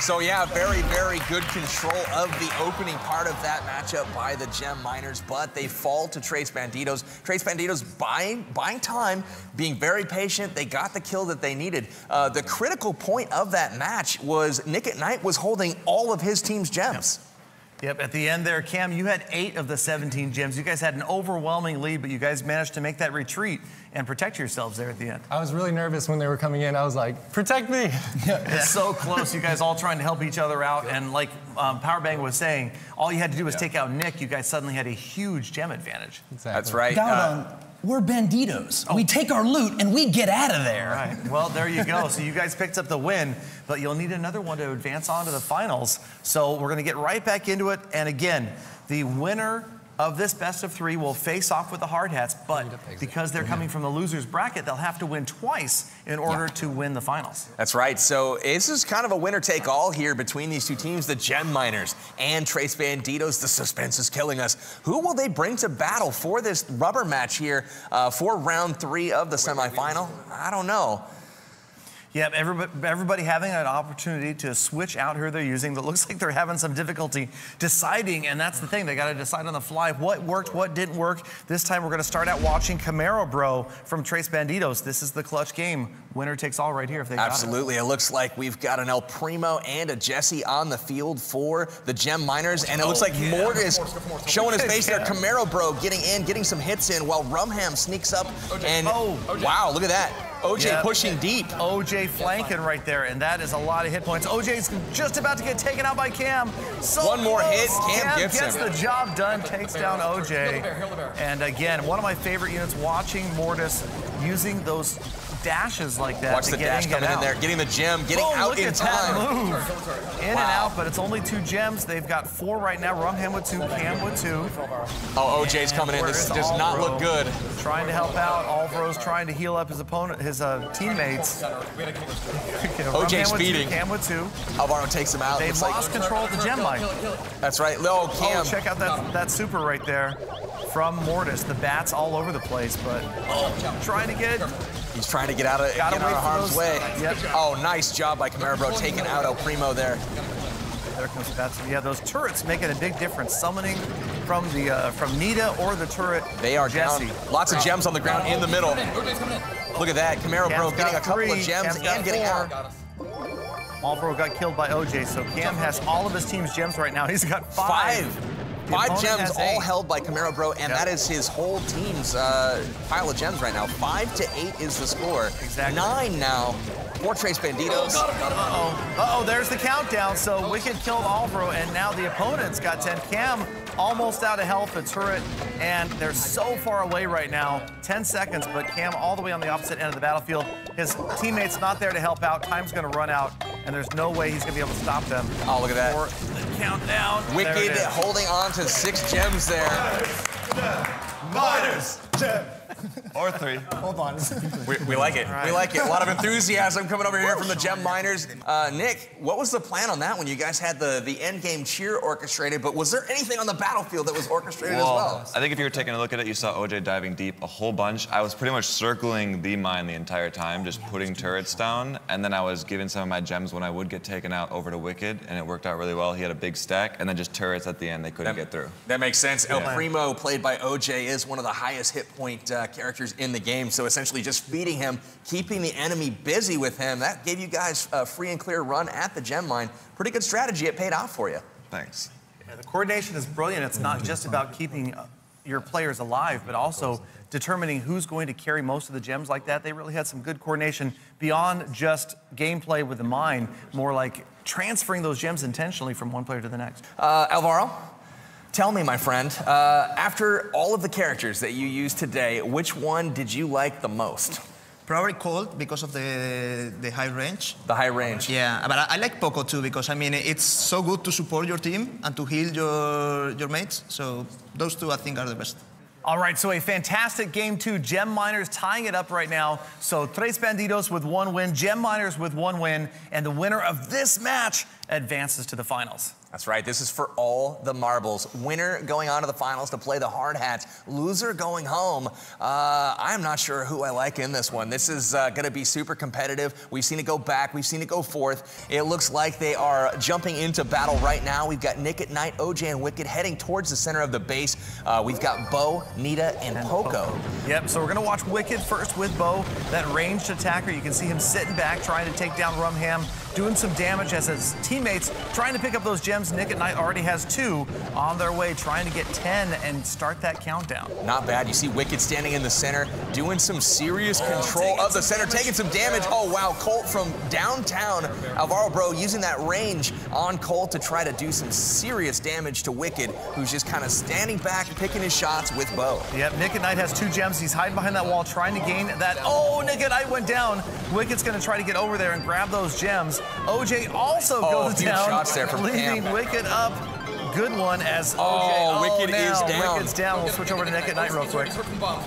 So yeah, very, very good control of the opening part of that matchup by the gem miners, but they fall to Trace Bandidos. Trace Bandidos buying time, being very patient. They got the kill that they needed. The critical point of that match was Nick at Night was holding all of his team's gems. Yep, at the end there, Cam, you had 8 of the 17 gems. You guys had an overwhelming lead, but you guys managed to make that retreat and protect yourselves there at the end. I was really nervous when they were coming in. I was like, protect me. It's so close. You guys all trying to help each other out. And like Powerbang was saying, all you had to do was take out Nick. You guys suddenly had a huge gem advantage. Exactly. That's right. We're Bandidos. We take our loot and we get out of there. Right. Well, there you go. So you guys picked up the win, but you'll need another one to advance on to the finals. So we're going to get right back into it. And again, the winner of this best of 3 will face off with the hard hats, but because they're coming from the loser's bracket, they'll have to win twice in order to win the finals. That's right. So this is kind of a winner-take-all here between these two teams, the Gem Miners and Trace Bandidos. The suspense is killing us. Who will they bring to battle for this rubber match here for round 3 of the semifinal? I don't know. Yeah, everybody having an opportunity to switch out who they're using, but looks like they're having some difficulty deciding, and that's the thing. They got to decide on the fly what worked, what didn't work. This time we're going to start out watching Camaro Bro from Trace Bandidos. This is the clutch game. Winner takes all right here if they got it. Absolutely. It looks like we've got an El Primo and a Jesse on the field for the Gem Miners, and it looks like Mort is showing his face there. Camaro Bro getting in, getting some hits in, while Rumham sneaks up, and wow, look at that. OJ pushing deep. OJ flanking right there, and that is a lot of hit points. OJ's just about to get taken out by Cam. So one more hit, Cam gets gets the job done, takes down OJ. And again, one of my favorite units, watching Mortis using those dashes like that. Watch the dash coming in there, getting the gem, getting out in time. Move. In and out, but it's only 2 gems. They've got 4 right now. Rumham with 2, Cam with 2. Oh, OJ's coming in. This does not look good. Trying to help out. Alvaro's trying to heal up his opponent, his teammates. OJ's speeding. Cam with 2. Alvaro takes him out. They've lost control of the gem mine. That's right. Oh, Cam. Oh, check out that super right there from Mortis. The bats all over the place, but trying to get it. He's trying to get out of harm's way. Yep. Oh, nice job by Camaro Bro taking out El Primo there. There comes bats. Yeah, those turrets making a big difference. Summoning from Nita or the turret. They are Jesse. down. Lots of gems on the ground in the middle. Look at that. Camaro Bro getting a couple of gems and getting out. Alvaro got killed by OJ, so Cam has all of his team's gems right now. He's got 5. 5 gems all held by Camaro Bro, and that is his whole team's pile of gems right now. 5 to 8 is the score. Exactly. 9 now for Trace Bandidos. Uh-oh, there's the countdown. So Wicked killed Alvaro, and now the opponent's got 10. Cam almost out of health, the turret, and they're so far away right now. 10 seconds, but Cam all the way on the opposite end of the battlefield. His teammate's not there to help out. Time's going to run out, and there's no way he's going to be able to stop them. Oh, look at that. For the countdown. Wicked holding on to 6 gems there. Miners. Or 3. Hold on. We like it. We like it. A lot of enthusiasm coming over here from the Gem Miners. Nick, what was the plan on that when you guys had the end game cheer orchestrated, but was there anything on the battlefield that was orchestrated as well? I think if you were taking a look at it, you saw OJ diving deep a whole bunch. I was pretty much circling the mine the entire time, just putting turrets down, and then I was giving some of my gems when I would get taken out over to Wicked, and it worked out really well. He had a big stack, and then just turrets at the end they couldn't get through. That makes sense. El Primo, played by OJ, is one of the highest hit point characters in the game, so essentially just feeding him, keeping the enemy busy with him, that gave you guys a free and clear run at the gem mine. Pretty good strategy. It paid off for you. Thanks. Yeah, the coordination is brilliant. It's not just about keeping your players alive, but also determining who's going to carry most of the gems like that. They really had some good coordination beyond just gameplay with the mine, more like transferring those gems intentionally from one player to the next. Alvaro, tell me, my friend, after all of the characters that you used today, which one did you like the most? Probably Colt because of the high range. The high range. Yeah, but I like Poco too because, I mean, it's so good to support your team and to heal your mates. So those two, I think, are the best. All right, so a fantastic Game 2. Gem Miners tying it up right now. So Tres Bandidos with 1 win, Gem Miners with 1 win, and the winner of this match advances to the finals. That's right. This is for all the marbles. Winner going on to the finals to play the hard hats. Loser going home. I'm not sure who I like in this one. This is going to be super competitive. We've seen it go back. We've seen it go forth. It looks like they are jumping into battle right now. We've got Nick at Night, OJ, and Wicked heading towards the center of the base. We've got Bo, Nita, and Poco. Yep, so we're going to watch Wicked first with Bo, that ranged attacker. You can see him sitting back, trying to take down Rumham, doing some damage as his teammates trying to pick up those gems. Nick at Night already has 2 on their way, trying to get 10 and start that countdown. Not bad. You see Wicked standing in the center, doing some serious control of the center, taking some damage. Oh, wow. Colt from downtown. Alvaro, bro, using that range on Colt to try to do some serious damage to Wicked, who's just kind of standing back, picking his shots with Bo. Yep, Nick at Night has 2 gems. He's hiding behind that wall, trying to gain that. Oh, Nick at Night went down. Wicked's going to try to get over there and grab those gems. OJ also goes down, shots there from leaving Cam. Wicked up. Good one as OJ. Oh, Wicked is down. Wicked's down. We'll switch over to Nick at Night real quick.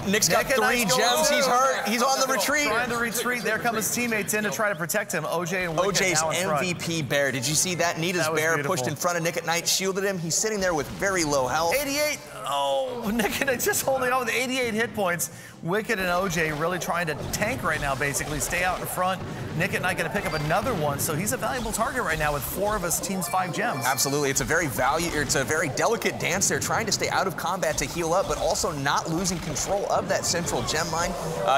Nick's got 3 gems. He's hurt. He's on the retreat. Trying to retreat. There come his teammates in to try to protect him. OJ and Wicked OJ's now in front. MVP bear. Did you see that? Nita's bear beautiful. pushed in front of Nick at Night, shielded him. He's sitting there with very low health. 88. Oh, Nick at Night just holding on with 88 hit points. Wicked and OJ really trying to tank right now, basically. Stay out in front. Nick at Night going to pick up another one, so he's a valuable target right now with 4 of his team's 5 gems. Absolutely. It's a very delicate dance there, trying to stay out of combat to heal up, but also not losing control of that central gem mine.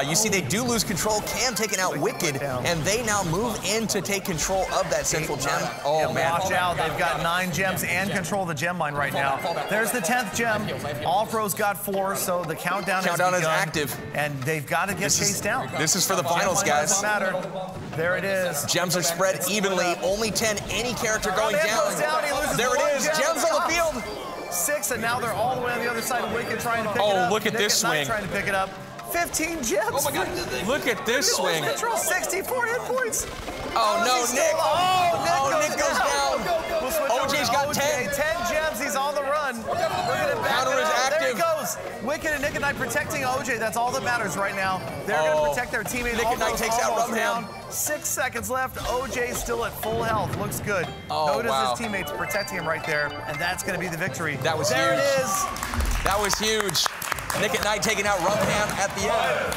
You see they do lose control. Cam taking out Wicked, and they now move in to take control of that central gem. Oh, man. Watch out. They've got 9 gems and control of the gem mine right now. There's the 10th gem. All pros got 4, so the countdown is active. And they've got to get chased down. This is for the finals, guys. Doesn't matter. There it is. Gems are spread evenly. Only 10, any character going down. There it is. Gems on the field. 6, and now they're all the way on the other side. Wicked trying to pick it up. Oh, look at this swing. Trying to pick it up. 15 gems. Oh, my God. Look at this swing. Control 64 hit points. Oh, no, Nick. Oh, Nick goes down. OJ's got 10. 10 gems. He's on the run. Look at it. Counter is active. There he goes. Wicked and Nick at Night protecting OJ. That's all that matters right now. They're going to protect their teammate. Nick at Night takes out Rumham. 6 seconds left. OJ still at full health. Looks good. Oh, Notice wow. his teammates protecting him right there, and that's going to be the victory. That was there huge. It is. That was huge. Nick at Night taking out Rumham at the end.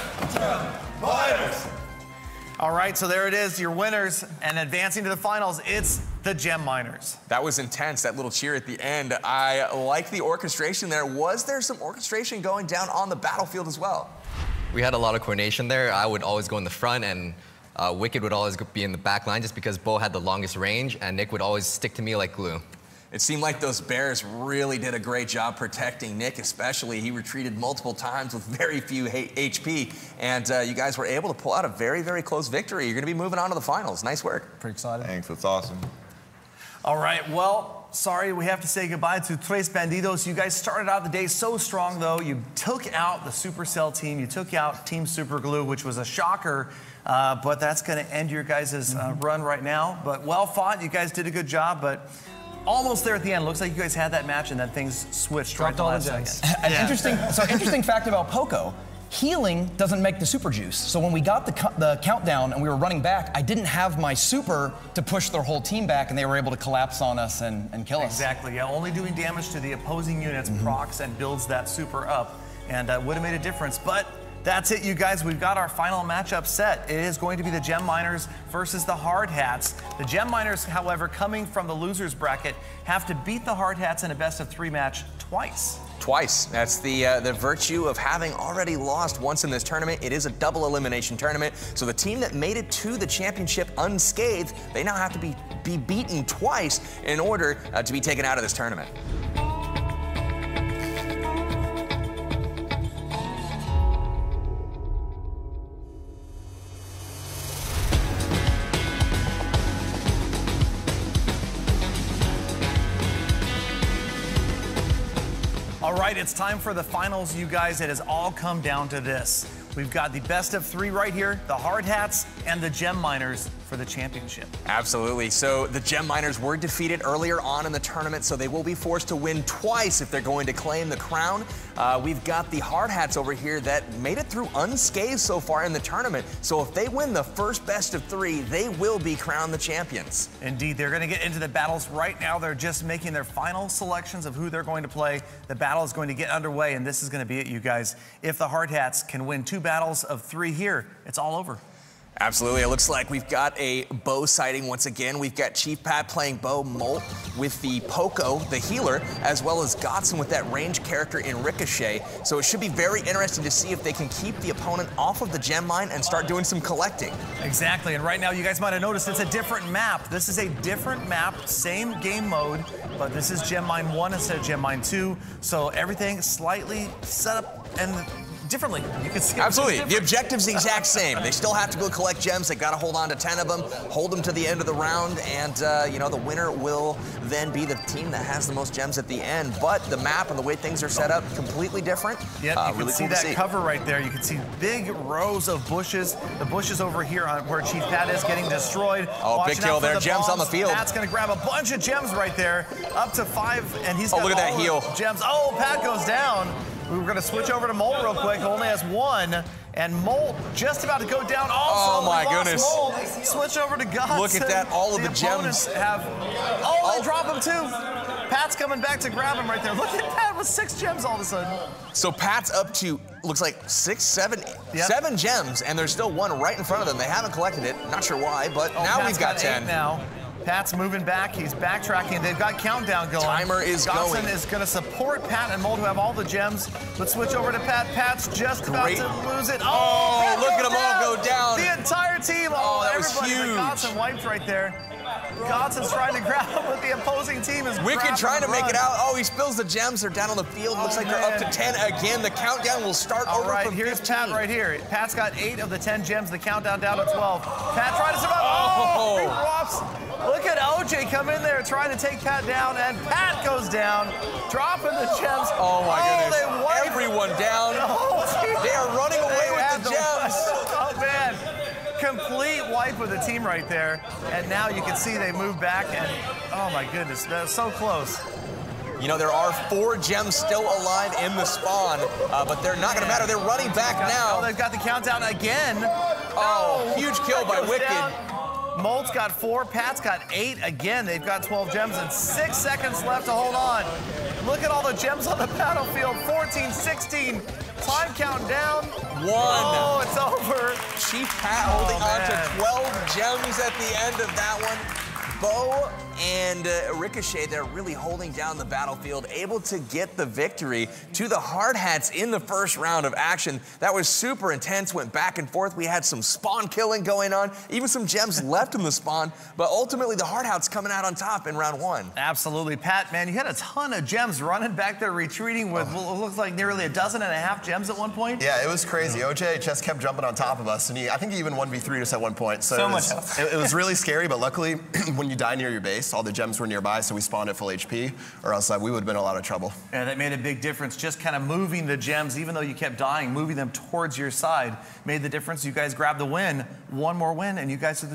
All right, so there it is, your winners, and advancing to the finals, it's the Gem Miners. That was intense, that little cheer at the end. I like the orchestration there. Was there some orchestration going down on the battlefield as well? We had a lot of coordination there. I would always go in the front, and Wicked would always be in the back line just because Bo had the longest range, and Nick would always stick to me like glue. It seemed like those Bears really did a great job protecting Nick, especially. He retreated multiple times with very few HP, and you guys were able to pull out a very, very close victory. You're going to be moving on to the finals. Nice work. Pretty excited. Thanks, that's awesome. All right, well, sorry, we have to say goodbye to Tres Bandidos. You guys started out the day so strong, though. You took out the Supercell team. You took out Team Superglue, which was a shocker, but that's going to end your guys' run right now. But well fought. You guys did a good job, but almost there at the end. Looks like you guys had that match and then things switched right to the last second. An interesting fact about Poco. healing doesn't make the super juice. So when we got the countdown and we were running back, I didn't have my super to push their whole team back, and they were able to collapse on us and kill us. Exactly, yeah, only doing damage to the opposing units procs and builds that super up, and would have made a difference. But that's it, you guys. We've got our final matchup set. It is going to be the Gem Miners versus the Hard Hats. The Gem Miners, however, coming from the losers bracket, have to beat the Hard Hats in a best-of-3 match twice. Twice. That's the virtue of having already lost once in this tournament. It is a double elimination tournament, so the team that made it to the championship unscathed, they now have to be beaten twice in order to be taken out of this tournament. All right, it's time for the finals, you guys. It has all come down to this. We've got the best-of-3 right here, the Hard Hats and the Gem Miners for the championship. Absolutely. So the Gem Miners were defeated earlier on in the tournament, so they will be forced to win twice if they're going to claim the crown. We've got the Hard Hats over here that made it through unscathed so far in the tournament. So if they win the first best-of-3, they will be crowned the champions. Indeed, they're going to get into the battles right now. They're just making their final selections of who they're going to play. The battle is going to get underway, and this is going to be it, you guys. If the Hard Hats can win 2 battles of 3 here, it's all over. Absolutely. It looks like we've got a Bo sighting once again. We've got Chief Pat playing Bo, Molt with the Poco, the healer, as well as Godson with that range character in Ricochet. So it should be very interesting to see if they can keep the opponent off of the gem mine and start doing some collecting. Exactly. And right now, you guys might have noticed it's a different map. This is a different map, same game mode, but this is Gem Mine 1 instead of Gem Mine 2. So everything slightly set up and differently. You can see absolutely. The objective's the exact same. They still have to go collect gems. They got to hold on to 10 of them, hold them to the end of the round, and you know, the winner will then be the team that has the most gems at the end. But the map and the way things are set up, completely different. Yep, you can see that cover right there. You can see big rows of bushes. The bushes over here on where Chief Pat is getting destroyed. Oh, big kill there. Gems on the field. Pat's going to grab a bunch of gems right there, up to 5, and he's got look at that heal. Gems. Oh, Pat goes down. We were going to switch over to Molt real quick. Only has 1, and Molt just about to go down also. Oh my goodness. Molt. Switch over to Godson. Look at that, all of the gems. They drop him too. Pat's coming back to grab him right there. Look at Pat with 6 gems all of a sudden. So Pat's up to, looks like 7 gems, and there's still 1 right in front of them. They haven't collected it. Not sure why, but now Pat's we've got 10. 8 now. Pat's moving back. He's backtracking. They've got countdown going. Timer is going. Godson is going to support Pat and Molt, who have all the gems. Let's switch over to Pat. Pat's just about to lose it. Oh, look at them all go down. The entire team. Oh, that was everybody. huge. Godson wiped right there. Godson's trying to grab him, but the opposing team is Wicked trying to make it out. Oh, he spills the gems. They're down on the field. Looks like they're up to 10 again. The countdown will start over from 15. Here's Pat right here. Pat's got 8 of the 10 gems. The countdown down to 12. Pat trying to survive. Oh, he drops. Look at OJ come in there trying to take Pat down, and Pat goes down, dropping the gems. Oh my goodness. Everyone down. They are running away with the gems. Oh man. Complete wipe of the team right there. And now you can see they move back, and oh my goodness, they're so close. You know, there are 4 gems still alive in the spawn, but they're not going to matter. They're running back now. Oh, they've got the countdown again. Oh, huge kill by Wicked. Molt's got 4, Pat's got 8. Again, they've got 12 gems and 6 seconds left to hold on. Look at all the gems on the battlefield. 14, 16. Time count down. 1. Oh, it's over. Chief Pat holding on to 12 gems at the end of that one. Bo and Ricochet, they're really holding down the battlefield, able to get the victory to the Hard Hats in the first round of action. That was super intense, went back and forth. We had some spawn killing going on, even some gems left in the spawn, but ultimately the Hard Hats coming out on top in round 1. Absolutely. Pat, man, you had a ton of gems running back there, retreating with what looks like nearly 12.5 gems at one point. Yeah, it was crazy. OJ just kept jumping on top of us, and I think he even 1v3'd us at one point. So much health. It was really scary, but luckily, when you die near your base, all the gems were nearby, so we spawned at full HP, or else we would have been in a lot of trouble. Yeah, that made a big difference. Just kind of moving the gems, even though you kept dying, moving them towards your side made the difference. You guys grabbed the win. 1 more win, and you guys are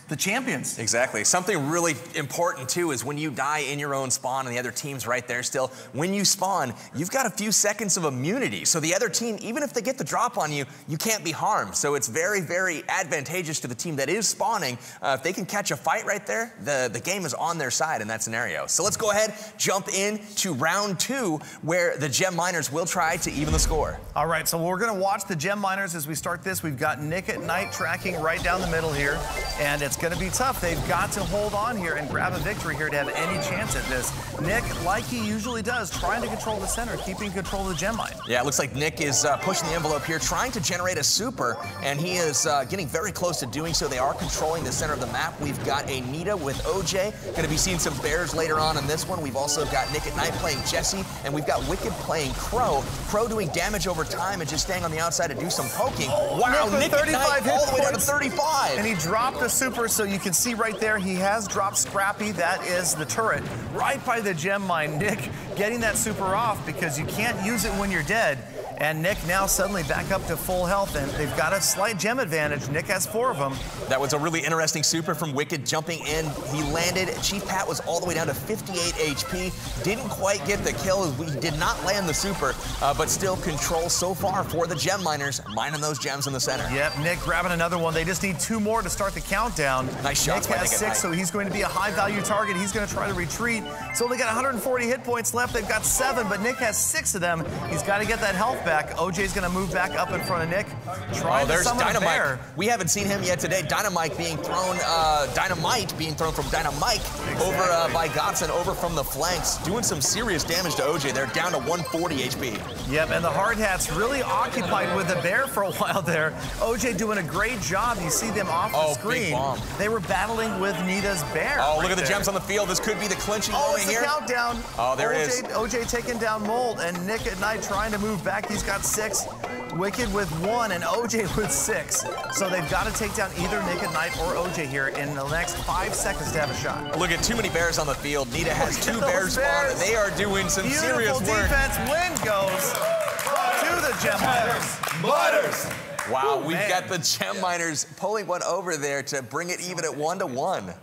the champions. Exactly. Something really important too is when you die in your own spawn and the other team's right there still, when you spawn, you've got a few seconds of immunity. So the other team, even if they get the drop on you, you can't be harmed. So it's very, very advantageous to the team that is spawning. If they can catch a fight right there, the game is on their side in that scenario. So let's go ahead, jump in to round 2, where the gem miners will try to even the score. All right, so we're gonna watch the gem miners as we start this. We've got Nick at Night tracking right down the middle here, and it's gonna be tough. They've got to hold on here and grab a victory here to have any chance at this. Nick, like he usually does, trying to control the center, keeping control of the gem mine. Yeah, it looks like Nick is pushing the envelope here, trying to generate a super, and he is getting very close to doing so. They are controlling the center of the map. We've got a Nita with OJ. Gonna be seeing some bears later on in this one. We've also got Nick at Night playing Jesse, and we've got Wicked playing Crow. Crow doing damage over time and just staying on the outside to do some poking. Wow, Nick at Night all the way down to 35. And he dropped the super, so you can see right there, he has dropped Scrappy. That is the turret right by the gem mine. Nick getting that super off because you can't use it when you're dead. And Nick now suddenly back up to full health, and they've got a slight gem advantage. Nick has 4 of them. That was a really interesting super from Wicked jumping in. He landed. Chief Pat was all the way down to 58 HP. Didn't quite get the kill. He did not land the super, but still control so far for the gem miners, mining those gems in the center. Yep, Nick grabbing another one. They just need 2 more to start the countdown. Nice shots by Nick has 6, so he's going to be a high-value target. He's going to try to retreat. He's only got 140 hit points left. They've got 7, but Nick has 6 of them. He's got to get that health back. OJ's going to move back up in front of Nick. Trying to summon a bear. We haven't seen him yet today. Dynamite being thrown from Dynamite over by Godson over from the flanks, doing some serious damage to OJ. They're down to 140 HP. Yep, and the Hard Hats really occupied with the bear for a while there. OJ doing a great job. You see them off the screen. Big bomb. They were battling with Nita's bear. Oh, look at the gems on the field. This could be the clinching moment it's here. The countdown. Oh, there it is. OJ taking down Molt, and Nick at Night trying to move back. He's got 6. Wicked with 1 and OJ with 6. So they've got to take down either Nick at Night or OJ here in the next 5 seconds to have a shot. Look at too many bears on the field. Nita has 2 bears spawned. They are doing some serious work. Beautiful defense. Win goes to the gem miners. Wow, we've got the gem miners pulling one over there to bring it even at 1-1.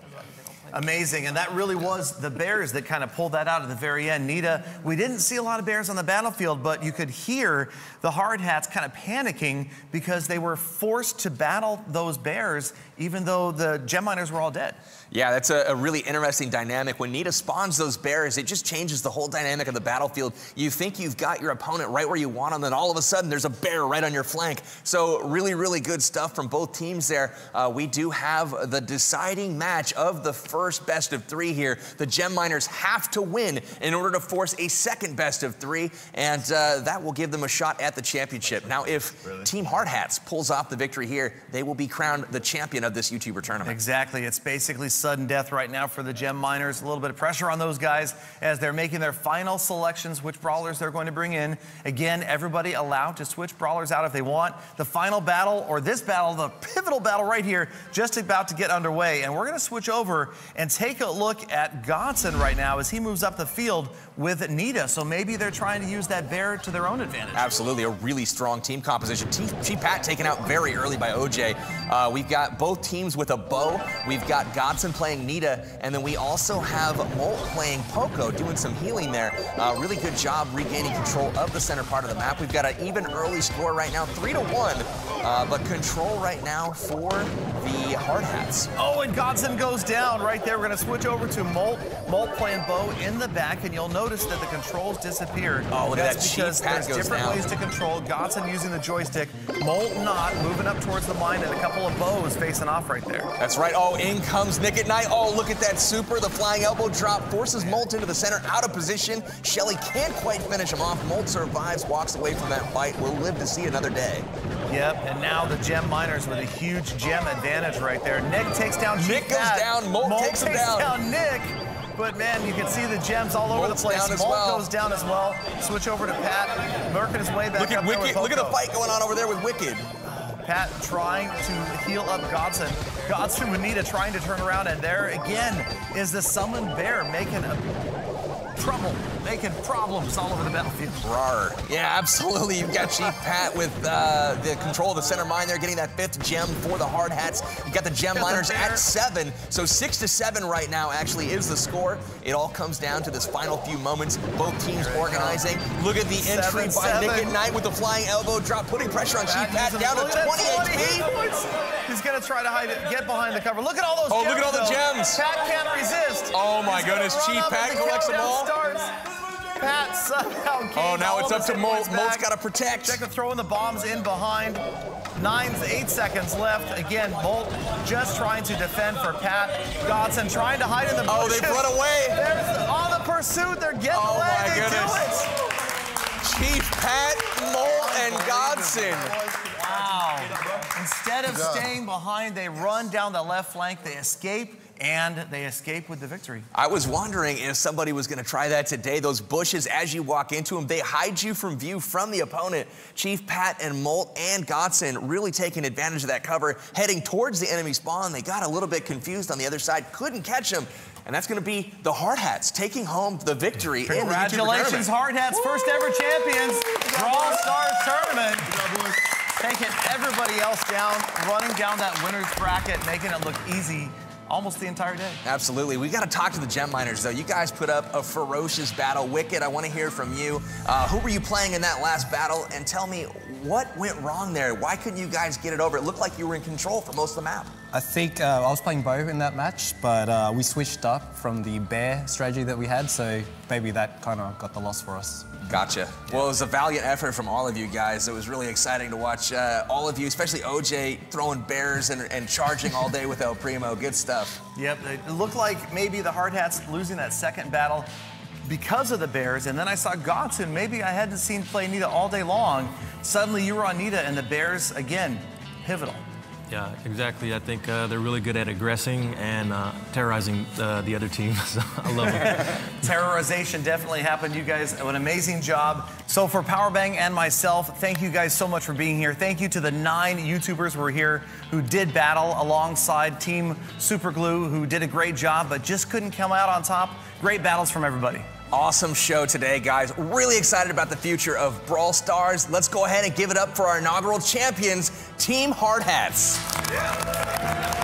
Amazing, and that really was the bears that kind of pulled that out at the very end. Nita, we didn't see a lot of bears on the battlefield, but you could hear the Hard Hats kind of panicking because they were forced to battle those bears even though the gem miners were all dead. Yeah, that's a really interesting dynamic. When Nita spawns those bears, it just changes the whole dynamic of the battlefield. You think you've got your opponent right where you want them, then all of a sudden there's a bear right on your flank. So really, really good stuff from both teams there. We do have the deciding match of the first best of 3 here. The gem miners have to win in order to force a second best of 3, and that will give them a shot at the championship. Now, if Team Hard Hats pulls off the victory here, they will be crowned the champion of this YouTuber tournament. Exactly. It's basically sudden death right now for the gem miners. A little bit of pressure on those guys as they're making their final selections, which brawlers they're going to bring in. Again, everybody allowed to switch brawlers out if they want. The final battle, or this battle, the pivotal battle right here, just about to get underway. And we're going to switch over and take a look at Godson right now as he moves up the field with Nita. So maybe they're trying to use that bear to their own advantage. Absolutely, a really strong team composition. Chief Pat taken out very early by OJ. We've got both teams with a bow. We've got Godson playing Nita, and then we also have Molt playing Poco, doing some healing there. Really good job regaining control of the center part of the map. We've got an even early score right now, 3-1, but control right now for the Hard Hats. Oh, and Godson goes down right there. We're going to switch over to Molt. Molt playing bow in the back, and you'll notice that the controls disappeared. Oh, look at that. That's because there's different ways to control. Godson using the joystick, Molt not, moving up towards the mine, and a couple of bows facing off right there. That's right. Oh, in comes Nick at Night. Oh, look at that super. The flying elbow drop forces Molt into the center, out of position. Shelly can't quite finish him off. Molt survives, walks away from that fight. We'll live to see another day. Yep, and now the gem miners with a huge gem advantage right there. Nick takes down Nick goes down. Molt takes him down. Nick. But man, you can see the gems all over the place. Molt goes down as well. Switch over to Pat, working his way back look at up Wicked. Look at the fight going on over there with Wicked. Pat trying to heal up Godson. Godson with Nita trying to turn around, and there again is the summoned bear making problems all over the battlefield. Rawr. Yeah, absolutely. You've got Chief Pat with the control of the center mine there, getting that 5th gem for the hard hats. You got the gem miners at 7, so 6-7 right now actually is the score. It all comes down to this final few moments. Both teams organizing. Look at the entry by Nick at Night with the flying elbow drop, putting pressure on Chief Pat down to 20 HP. He's gonna try to hide it, get behind the cover. Look at all those gems. Look at all the gems. Pat can't resist. Oh my goodness, Chief Pat collects them all. Pat somehow gained Oh, now it's up to Molt. Molt's got to protect. Check the throwing the bombs in behind. 8 seconds left. Again, Molt just trying to defend for Pat. Godson trying to hide in the bushes. Oh, they've run away. There's on the pursuit. They're getting away. Oh, my they goodness. do it. Chief Pat, Molt, and Godson. Wow. Instead of staying behind, they run down the left flank. They escape. And they escape with the victory. I was wondering if somebody was going to try that today. Those bushes, as you walk into them, they hide you from view from the opponent. Chief Pat and Molt and Godson really taking advantage of that cover, heading towards the enemy spawn. They got a little bit confused on the other side, couldn't catch them. And that's going to be the Hard Hats taking home the victory. Congratulations, Hard Hats, first ever champions. Brawl Stars tournament. Taking everybody else down, running down that winner's bracket, making it look easy almost the entire day. Absolutely. We got to talk to the gem miners, though. You guys put up a ferocious battle. Wicked, I want to hear from you. Who were you playing in that last battle? And tell me, what went wrong there? Why couldn't you guys get it over? It looked like you were in control for most of the map. I think I was playing Bo in that match, but we switched up from the bear strategy that we had, so maybe that kind of got the loss for us. Gotcha. Well, it was a valiant effort from all of you guys. It was really exciting to watch all of you, especially OJ, throwing bears and charging all day with El Primo. Good stuff. Yep, it looked like maybe the Hard Hats losing that second battle because of the bears, and then I saw Godson. Maybe I hadn't seen play Nita all day long. Suddenly you were on Nita, and the bears, again, pivotal. Yeah, exactly. I think they're really good at aggressing and terrorizing the other team. So I love it. Terrorization definitely happened. You guys do an amazing job. So for Powerbang and myself, thank you guys so much for being here. Thank you to the 9 YouTubers who were here who did battle alongside Team Superglue, who did a great job but just couldn't come out on top. Great battles from everybody. Awesome show today, guys. Really excited about the future of Brawl Stars. Let's go ahead and give it up for our inaugural champions, Team Hard Hats. Yeah.